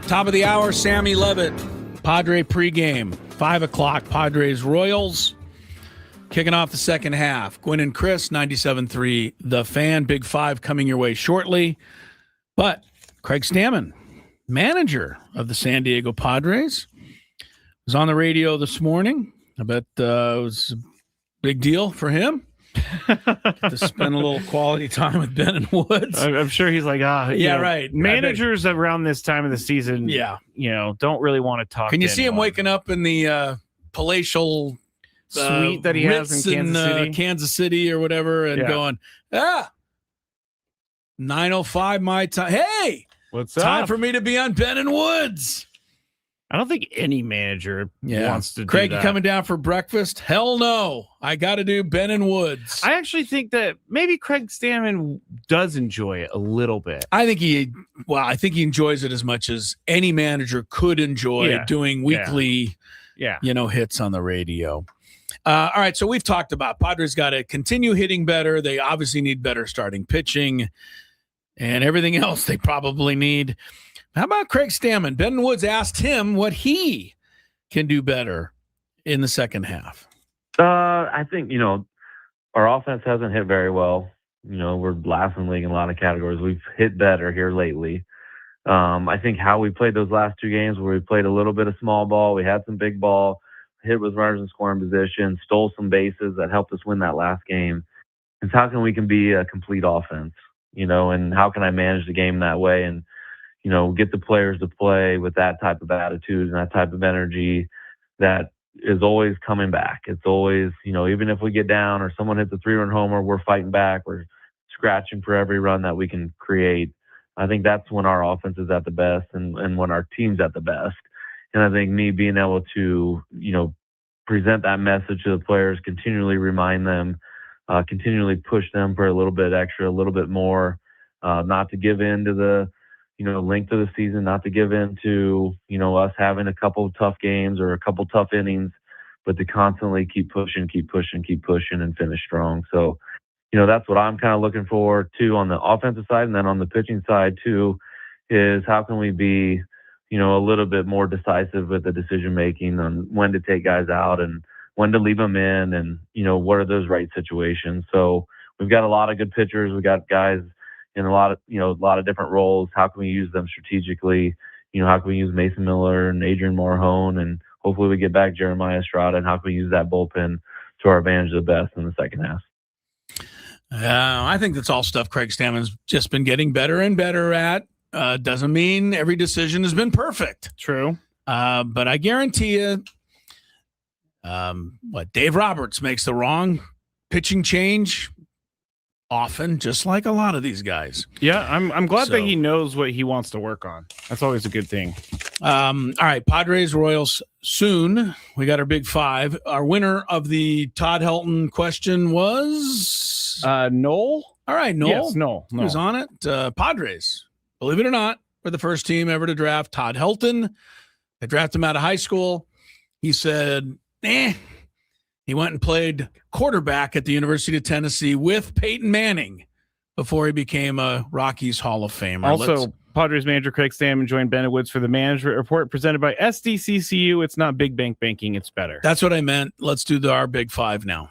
Top of the hour, Sammy Levitt, Padre pregame, 5 o'clock, Padres Royals. Kicking off the second half. Gwynn and Chris, 97.3 The Fan. Big Five coming your way shortly. But Craig Stammen, manager of the San Diego Padres, was on the radio this morning. I bet it was a big deal for him to spend a little quality time with Ben and Woods. I'm sure he's like, right. Managers around this time of the season, don't really want to talk. Can you to see anyone. him waking up in the palatial suite that he has in Kansas City or whatever, and going, 9:05 my time. Hey, what's time up? for me to be on Ben and Woods. I don't think any manager wants to Craig, do that. you coming down for breakfast? Hell no. I got to do Ben and Woods. I actually think that maybe Craig Stammen does enjoy it a little bit. I think he enjoys it as much as any manager could enjoy doing weekly, hits on the radio. All right, so we've talked about Padres got to continue hitting better. They obviously need better starting pitching and everything else they probably need. How about Craig Stammen? Ben Woods asked him what he can do better in the second half. I think, our offense hasn't hit very well. We're last in the league in a lot of categories. We've hit better here lately. I think how we played those last two games where we played a little bit of small ball, we had some big ball, hit with runners in scoring position, stole some bases that helped us win that last game. It's how can we be a complete offense, and how can I manage the game that way and, get the players to play with that type of attitude and that type of energy that is always coming back. It's always, even if we get down or someone hits a 3-run homer, we're fighting back. We're scratching for every run that we can create. I think that's when our offense is at the best and when our team's at the best. And I think me being able to, present that message to the players, continually remind them, continually push them for a little bit extra, a little bit more, not to give in to the, length of the season, not to give in to, us having a couple of tough games or a couple of tough innings, but to constantly keep pushing and finish strong. So, that's what I'm kind of looking for too on the offensive side. And then on the pitching side too, is how can we be, a little bit more decisive with the decision making on when to take guys out and when to leave them in and, what are those right situations. So we've got a lot of good pitchers. We got guys in a lot of different roles. How can we use them strategically? How can we use Mason Miller and Adrian Morhone, and hopefully we get back Jeremiah Estrada, and how can we use that bullpen to our advantage the best in the second half? I think that's all stuff Craig Stammen's just been getting better and better at. Doesn't mean every decision has been perfect. True. But I guarantee you, Dave Roberts makes the wrong pitching change often, just like a lot of these guys. Yeah, I'm glad that he knows what he wants to work on. That's always a good thing. All right, Padres Royals soon. We got our big five. Our winner of the Todd Helton question was Noel. All right, Noel. Yes, Noel. Who's on it? Padres. Believe it or not, we're the first team ever to draft Todd Helton. They drafted him out of high school. He said, He went and played quarterback at the University of Tennessee with Peyton Manning before he became a Rockies Hall of Famer. Also, Padres manager Craig Stammen joined Ben Woods for the management report presented by SDCCU. It's not big bank banking, it's better. That's what I meant. Let's do our big five now.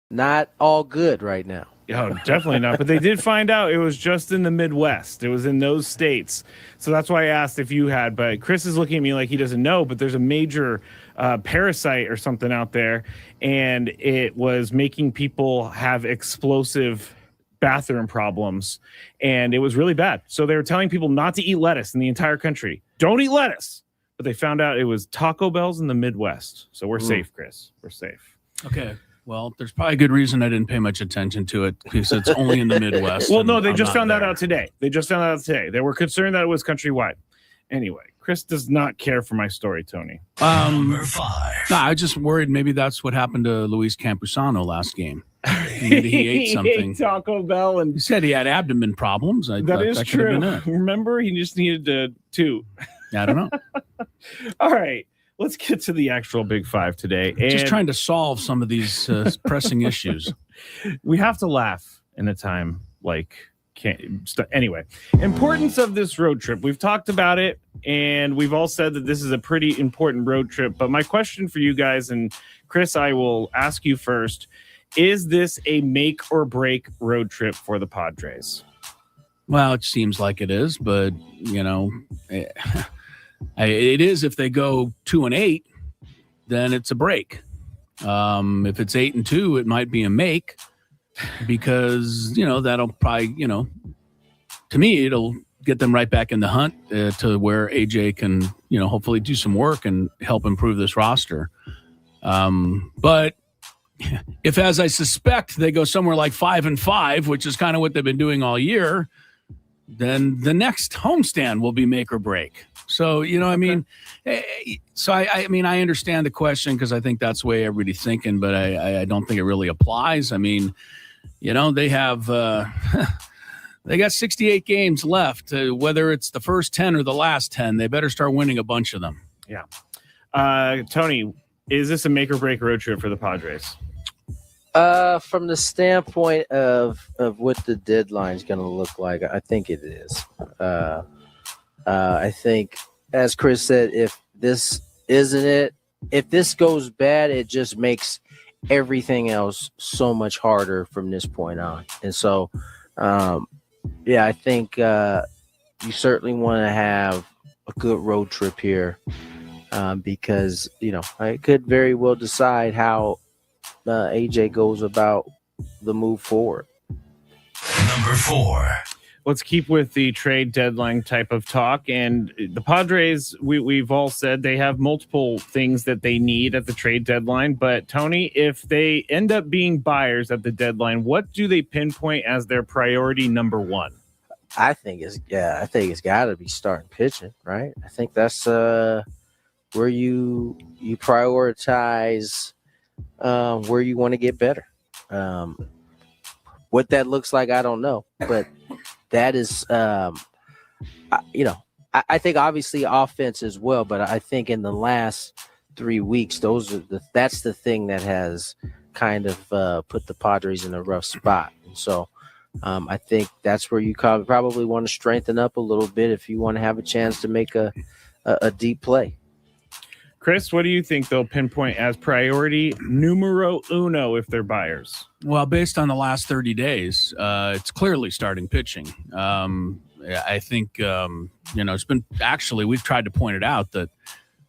Not all good right now. Oh, definitely not. But they did find out it was just in the Midwest. It was in those states. So that's why I asked if you had. But Chris is looking at me like he doesn't know. But there's a major parasite or something out there. And it was making people have explosive bathroom problems. And it was really bad. So they were telling people not to eat lettuce in the entire country. Don't eat lettuce. But they found out it was Taco Bell's in the Midwest. So we're safe, Chris. We're safe. Okay. Well, there's probably a good reason I didn't pay much attention to it because it's only in the Midwest. Well, no, they just found that out today. They were concerned that it was countrywide. Anyway, Chris does not care for my story, Tony. Number 5. No, I just worried maybe that's what happened to Luis Campusano last game. He ate something. Taco Bell, and he said he had abdomen problems. That is true. Remember, he just needed two. I don't know. All right. Let's get to the actual Big Five today. And just trying to solve some of these pressing issues. We have to laugh in a time like anyway. Importance of this road trip. We've talked about it, and we've all said that this is a pretty important road trip. But my question for you guys, and Chris, I will ask you first, is this a make or break road trip for the Padres? Well, it seems like it is, but, it is if they go 2-8, then it's a break. If it's 8-2, it might be a make because, that'll probably, to me, it'll get them right back in the hunt to where AJ can, hopefully do some work and help improve this roster. But if, as I suspect, they go somewhere like 5-5, which is kind of what they've been doing all year, then the next homestand will be make or break. So, so I understand the question because I think that's the way everybody's thinking, but I don't think it really applies. I mean, they have, they got 68 games left, whether it's the first 10 or the last 10, they better start winning a bunch of them. Yeah. Tony, is this a make or break road trip for the Padres? From the standpoint of what the deadline is going to look like, I think it is. I think, as Chris said, if this isn't it, if this goes bad, it just makes everything else so much harder from this point on. And so, I think you certainly want to have a good road trip here because, I could very well decide how AJ goes about the move forward. Number 4. Let's keep with the trade deadline type of talk. And the Padres, we've all said they have multiple things that they need at the trade deadline. But Tony, if they end up being buyers at the deadline, what do they pinpoint as their priority number 1? I think it's got to be starting pitching, right? I think that's where you prioritize where you want to get better. What that looks like, I don't know, but that is, I think obviously offense as well, but I think in the last 3 weeks, that's the thing that has kind of put the Padres in a rough spot. And so I think that's where you probably want to strengthen up a little bit if you want to have a chance to make a deep play. Chris, what do you think they'll pinpoint as priority numero uno if they're buyers? Well, based on the last 30 days, it's clearly starting pitching. I think, it's been actually, we've tried to point it out that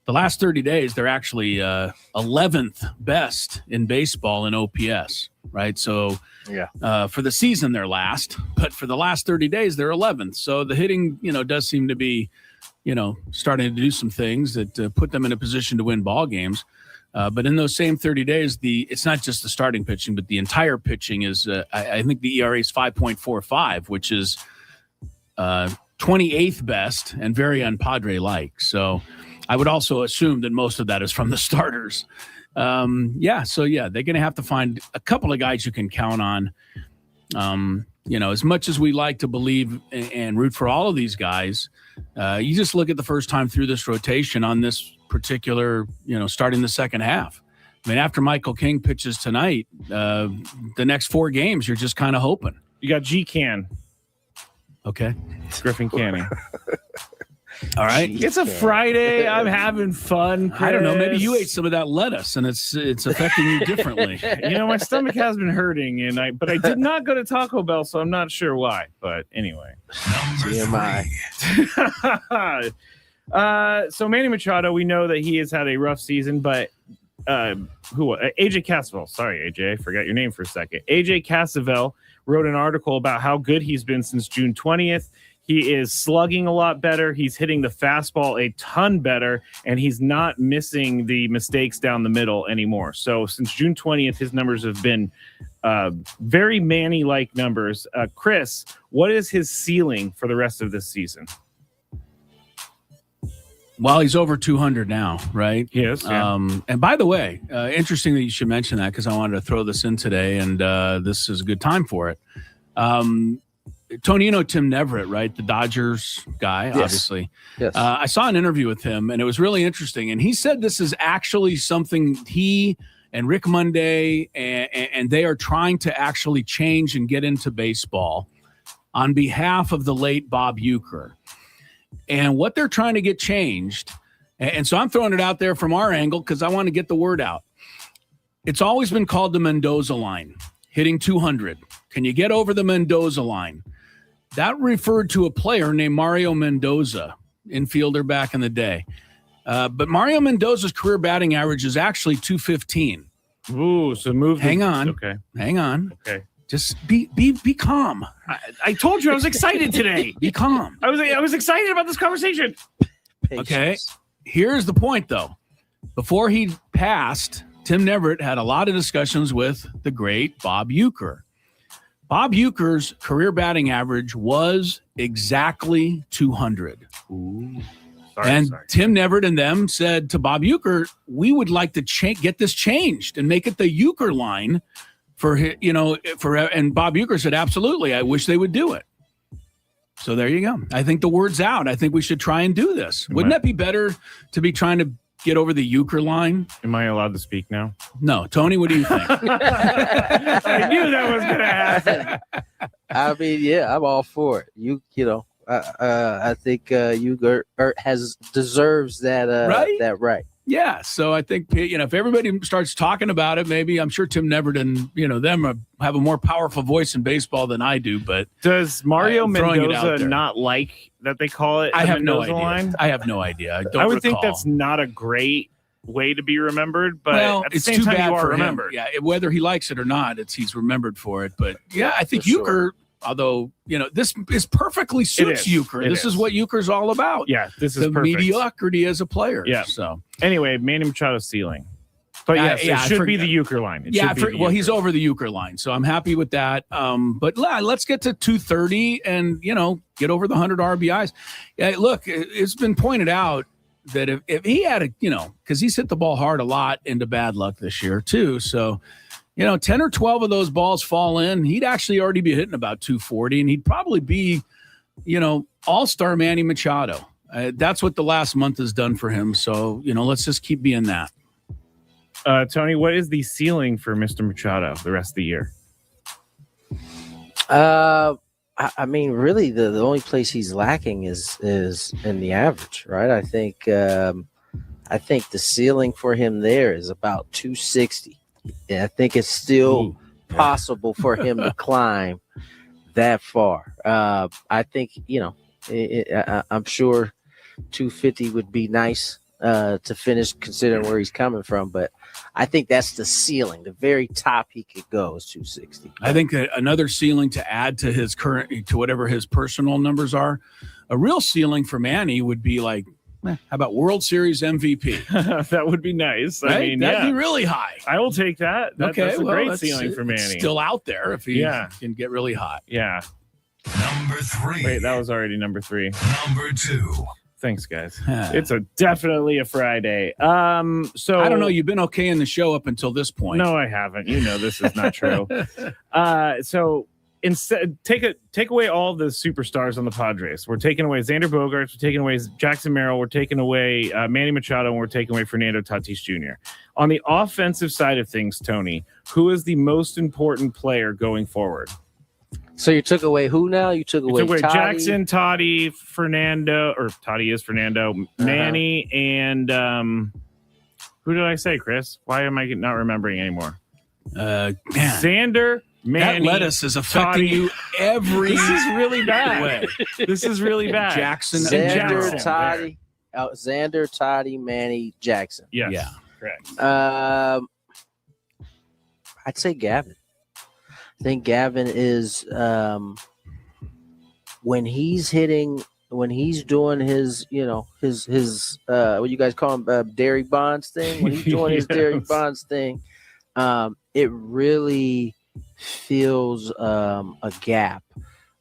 the last 30 days, they're actually 11th best in baseball in OPS, right? So for the season, they're last, but for the last 30 days, they're 11th. So the hitting, does seem to be, starting to do some things that put them in a position to win ball games. But in those same 30 days, it's not just the starting pitching, but the entire pitching is, I think the ERA is 5.45, which is 28th best and very un-Padre-like. So I would also assume that most of that is from the starters. They're going to have to find a couple of guys you can count on. As much as we like to believe and root for all of these guys, you just look at the first time through this rotation on this particular, starting the second half. I mean, after Michael King pitches tonight, the next 4 games, you're just kind of hoping. You got G-Can. Okay. Griffin Canning. All right. It's a Friday. I'm having fun, Chris. I don't know. Maybe you ate some of that lettuce and it's affecting you differently. My stomach has been hurting, but I did not go to Taco Bell, so I'm not sure why. But anyway. Number 3. So Manny Machado, we know that he has had a rough season, but AJ Cassavell. Sorry, AJ, I forgot your name for a second. AJ Cassavell wrote an article about how good he's been since June 20th. He is slugging a lot better. He's hitting the fastball a ton better, and he's not missing the mistakes down the middle anymore. So since June 20th, his numbers have been very Manny-like numbers. Chris, what is his ceiling for the rest of this season? Well, he's over 200 now, right? Yes. Yeah. And by the way, interesting that you should mention that because I wanted to throw this in today, and this is a good time for it. Tony, you know Tim Neverett, right? The Dodgers guy, Yes. Obviously. Yes. I saw an interview with him, and it was really interesting. And he said this is actually something he and Rick Monday and they are trying to actually change and get into baseball on behalf of the late Bob Uecker. And what they're trying to get changed, and so I'm throwing it out there from our angle because I want to get the word out. It's always been called the Mendoza line, hitting 200. Can you get over the Mendoza line? That referred to a player named Mario Mendoza, infielder back in the day. But Mario Mendoza's career batting average is actually 215. Ooh, so move. Hang on. Okay. Hang on. Okay. Just be calm. I told you I was excited today. Be calm. I was excited about this conversation. Okay. Here's the point, though. Before he passed, Tim Neverett had a lot of discussions with the great Bob Uecker. Bob Uecker's career batting average was exactly 200. Ooh. Sorry. Tim Neverett and them said to Bob Uecker, we would like to get this changed and make it the Uecker line and Bob Uecker said, absolutely. I wish they would do it. So there you go. I think the word's out. I think we should try and do this. Wouldn't that be better to be trying to get over the Uecker line? Am I allowed to speak now? No. Tony, what do you think? I knew that was going to happen. I mean, yeah, I'm all for it. I think Uecker deserves that right? that right. Yeah, so I think if everybody starts talking about it, maybe I'm sure Tim Neverett and them have a more powerful voice in baseball than I do. But does Mario Mendoza not like that they call it? I have no Mendoza idea. Line? I have no idea. I would think that's not a great way to be remembered, but at the it's same too time, bad you are for remembered. him. Yeah, whether he likes it or not, he's remembered for it. But yeah, I think Uecker. Although, this is perfectly suits Uecker. This is what Uecker's all about. Yeah, this is the perfect. mediocrity as a player. Yeah. So anyway, Manny Machado's ceiling. But yes, it should be the Uecker line. He's over the Uecker line, so I'm happy with that. But let's get to 230 and get over the 100 RBIs. Look, it's been pointed out that if he had because he's hit the ball hard a lot into bad luck this year too. So 10 or 12 of those balls fall in, he'd actually already be hitting about 240, and he'd probably be, all-star Manny Machado. That's what the last month has done for him. So, let's just keep being that. Tony, what is the ceiling for Mr. Machado the rest of the year? I mean, really, the only place he's lacking is in the average, right? I think the ceiling for him there is about 260. Yeah, I think it's still possible for him to climb that far. I think, I'm sure 250 would be nice to finish considering where he's coming from. But I think that's the ceiling. The very top he could go is 260. I think another ceiling to add to his to whatever his personal numbers are, a real ceiling for Manny would be like, how about World Series MVP? That would be nice. Right? I mean, that'd be really high. I will take that. That's a great ceiling for Manny. It's still out there if he can get really hot. Yeah. Number 3. Wait, that was already number 3. Number 2. Thanks, guys. It's definitely a Friday. So I don't know. You've been okay in the show up until this point. No, I haven't. This is not true. So instead, take away all the superstars on the Padres. We're taking away Xander Bogaerts. We're taking away Jackson Merrill. We're taking away Manny Machado, and we're taking away Fernando Tatis Jr. On the offensive side of things, Tony, who is the most important player going forward? So you took away who now? You took away Toddy? Jackson, Toddy, Fernando, or Toddy is Fernando, Manny, and who did I say, Chris? Why am I not remembering anymore? Xander, Manny. That lettuce is affecting you every This is really bad. way. This is really bad. Jackson Xander, and Jackson. Toddy, Xander, Toddy, Manny, Jackson. Yes. Yeah. Correct. I'd say Gavin. I think Gavin is when he's doing his, his what you guys call him, Derry Bonds thing. When he's doing his Derry Bonds thing, it really fills a gap.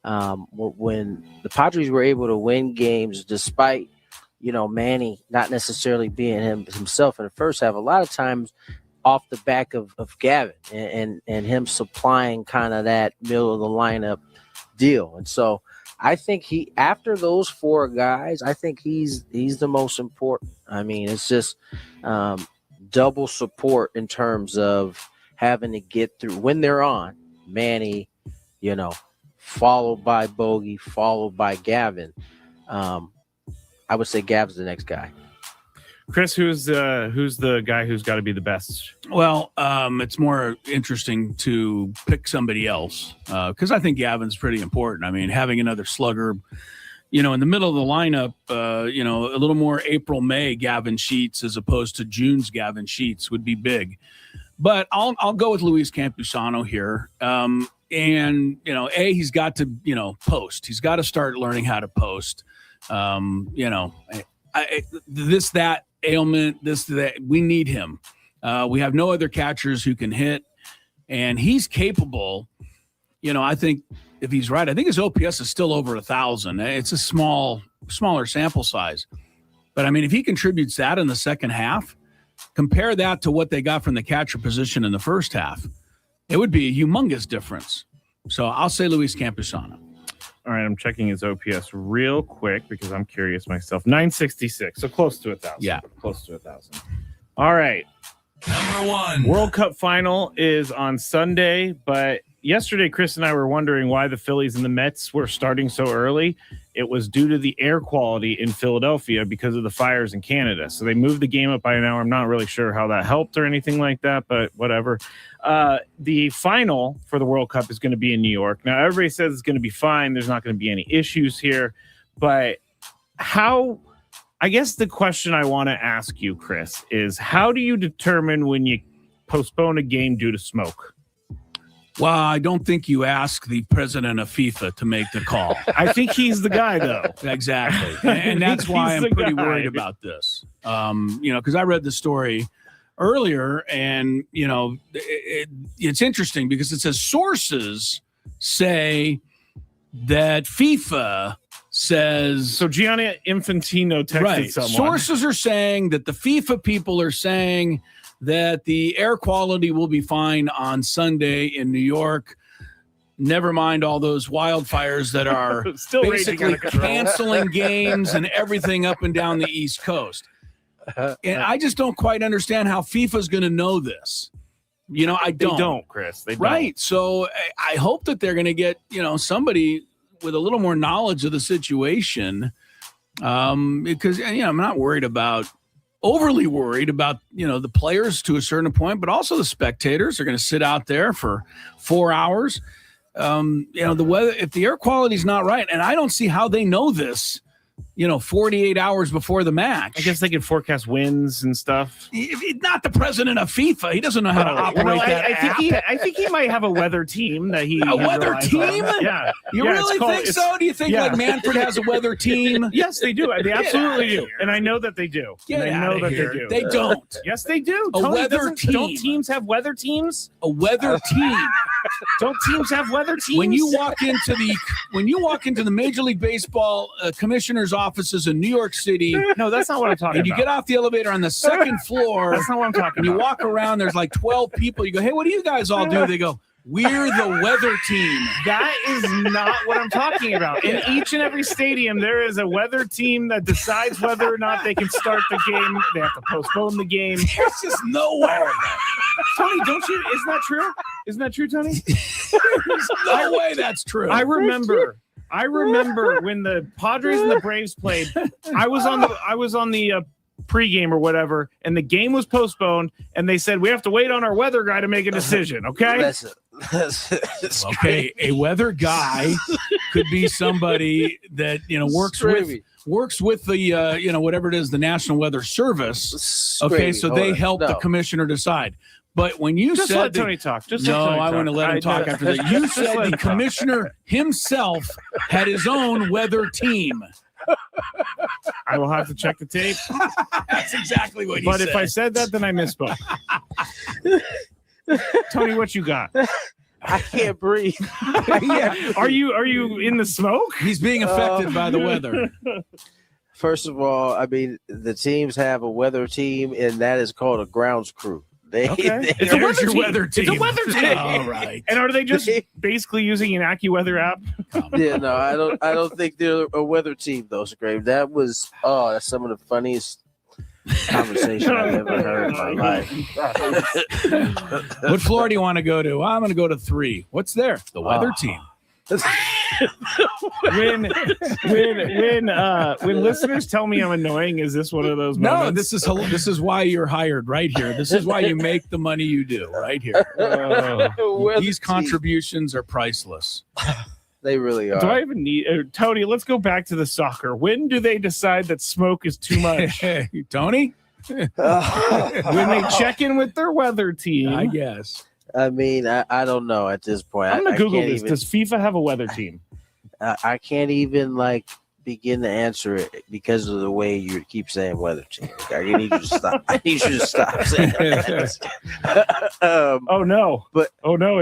When the Padres were able to win games despite, Manny not necessarily being himself in the first half, a lot of times off the back of Gavin and him supplying kind of that middle of the lineup deal. And so I think after those four guys, I think he's the most important. I mean, it's just double support in terms of having to get through when they're on. Manny, followed by Bogey, followed by Gavin. I would say Gavin's the next guy. Chris, who's the guy who's got to be the best? Well, it's more interesting to pick somebody else because I think Gavin's pretty important. I mean, having another slugger, in the middle of the lineup, a little more April, May Gavin Sheets as opposed to June's Gavin Sheets would be big. But I'll go with Luis Campusano here. And, he's got to, post. He's got to start learning how to post. That ailment, that we need him. We have no other catchers who can hit, and he's capable. I think if he's right, I think his OPS is still over 1,000. It's a smaller sample size, but I mean, if he contributes that in the second half, compare that to what they got from the catcher position in the first half, it would be a humongous difference. So I'll say Luis Campusano. All right, I'm checking his OPS real quick because I'm curious myself. 966, so close to 1,000. Yeah, close to 1,000. All right. Number one. World Cup final is on Sunday, but yesterday Chris and I were wondering why the Phillies and the Mets were starting so early. It was due to the air quality in Philadelphia because of the fires in Canada. So they moved the game up by an hour. I'm not really sure how that helped or anything like that, but whatever. The final for the World Cup is going to be in New York. Now, everybody says it's going to be fine. There's not going to be any issues here. But I guess the question I want to ask you, Chris, is how do you determine when you postpone a game due to smoke? Well, I don't think you ask the president of FIFA to make the call. I think he's the guy, though. Exactly. And that's why I'm pretty worried about this. Because I read the story earlier, and, it's interesting because it says sources say that FIFA says. So Gianni Infantino texted someone. Sources are saying that the FIFA people are saying that the air quality will be fine on Sunday in New York. Never mind all those wildfires that are still basically canceling games and everything up and down the East Coast. And I just don't quite understand how FIFA's going to know this. I don't. They don't, Chris. They don't. Right. So I hope that they're going to get, somebody with a little more knowledge of the situation because, I'm not overly worried about, the players to a certain point, but also the spectators are going to sit out there for 4 hours. The weather, if the air quality is not right, and I don't see how they know this, 48 hours before the match. I guess they can forecast winds and stuff. Not the president of FIFA. He doesn't know how to operate that app. I think he might have a weather team that he. A weather team? Yeah. You really think so? Do you think like Manfred has a weather team? Yes, they do. They absolutely do. And I know that they do. They do. They don't. Yes, they do. A weather team. Don't teams have weather teams? A weather team. Don't teams have weather teams? When you walk into the Major League Baseball commissioner's offices in New York City. No, that's not what I'm talking about. And you get off the elevator on the second floor. That's not what I'm talking and about. You walk around, there's like 12 people. You go, hey, what do you guys all do? They go, we're the weather team. That is not what I'm talking about. In each and every stadium, there is a weather team that decides whether or not they can start the game. They have to postpone the game. There's just no way. Tony, don't you? Isn't that true? Isn't that true, Tony? No way that's true. I remember when the Padres and the Braves played. I was on the pregame or whatever, and the game was postponed, and they said we have to wait on our weather guy to make a decision. Okay. Okay, a weather guy could be somebody that works with the whatever it is, the National Weather Service. Okay, so they help the commissioner decide. But when you just said let Tony talk, I want to let him talk after that. You said the commissioner himself had his own weather team. I will have to check the tape. That's exactly what he said. But if I said that, then I misspoke. Tony, what you got? I can't breathe. Yeah. Are you in the smoke? He's being affected by the weather. First of all, I mean, the teams have a weather team, and that is called a grounds crew. It's a weather team. It's a weather team. All right. And are they just basically using an AccuWeather app? Yeah, no, I don't think they're a weather team though, Scrape. That was that's some of the funniest conversation I've ever heard in my life. What floor do you want to go to? I'm going to go to 3. What's there? The weather team. When listeners tell me I'm annoying, is this one of those moments? No, this is why you're hired right here. This is why you make the money you do right here. These contributions are priceless. They really are. Do I even need Tony? Let's go back to the soccer. When do they decide that smoke is too much? Tony? When they check in with their weather team, I guess. I mean, I don't know at this point. I'm gonna Google this. Does FIFA have a weather team? I can't even begin to answer it because of the way you keep saying weather team. I need you to stop. I need you to stop saying that.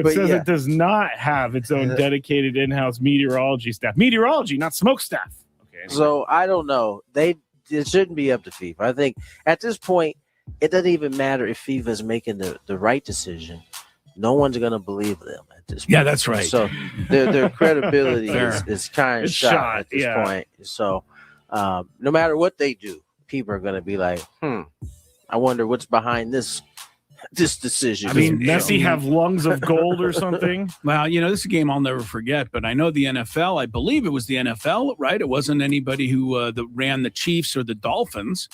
It says it does not have its own dedicated in-house meteorology staff. Meteorology, not smoke staff. Okay. Anyway. So I don't know. It shouldn't be up to FIFA. I think at this point, it doesn't even matter if FIFA is making the right decision. No one's going to believe them at this point. Yeah, that's right. So their credibility is kind of shot at this point. So no matter what they do, people are going to be like, I wonder what's behind this decision. I mean, Messi have lungs of gold or something? Well, this is a game I'll never forget, but I know the NFL, I believe it was the NFL, right? It wasn't anybody who that ran the Chiefs or the Dolphins,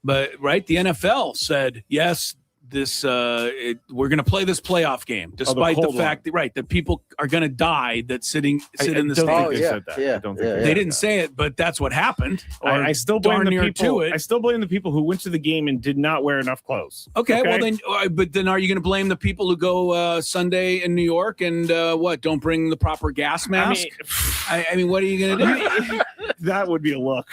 but right, the NFL said, yes, we're going to play this playoff game, despite the fact that people are going to die that sit in the stadium. They didn't say it, but that's what happened. I still blame the people. I still blame the people who went to the game and did not wear enough clothes. Okay? Well then, are you going to blame the people who go Sunday in New York and don't bring the proper gas mask? I mean, what are you going to do? That would be a look.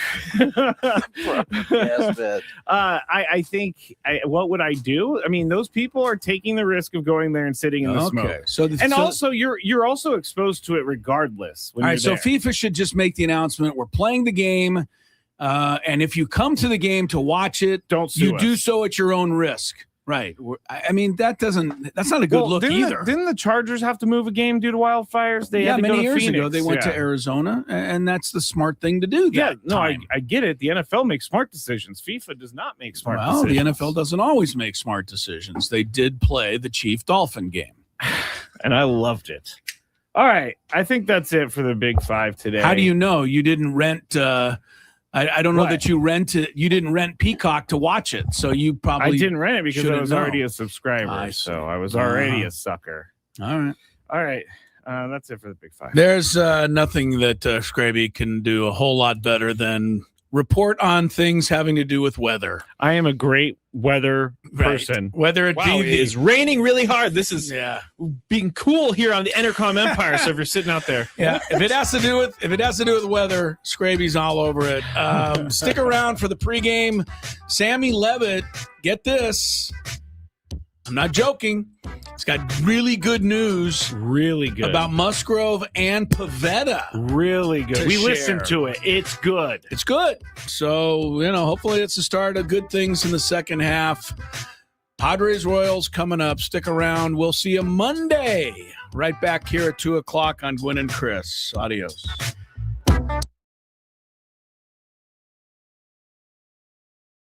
I think. What would I do? I mean, those people are taking the risk of going there and sitting in the smoke. Also, you're also exposed to it regardless. All right, so FIFA should just make the announcement: we're playing the game, and if you come to the game to watch it, do so at your own risk. Right. I mean, that's not a good look either. Didn't the Chargers have to move a game due to wildfires? They had to many go to years Phoenix. ago. They went to Arizona, and that's the smart thing to do. I get it. The NFL makes smart decisions. FIFA does not make smart decisions. Well, the NFL doesn't always make smart decisions. They did play the Chief-Dolphin game. And I loved it. All right. I think that's it for the Big Five today. How do you know you didn't rent I don't know that you didn't rent Peacock to watch it, so you probably I didn't rent it because I was already a subscriber, so I was already a sucker. All right. That's it for the Big Five. There's nothing that Scraby can do a whole lot better than report on things having to do with weather. I am a great weather person. Whether it it is raining really hard. This is being cool here on the Entercom Empire. So if you're sitting out there, if it has to do with weather, Scraby's all over it. Stick around for the pregame. Sammy Levitt, get this. I'm not joking. It's got really good news. Really good. About Musgrove and Pavetta. Really good. We listened to it. It's good. It's good. So, hopefully it's the start of good things in the second half. Padres Royals coming up. Stick around. We'll see you Monday. Right back here at 2 o'clock on Gwynn and Chris. Adios.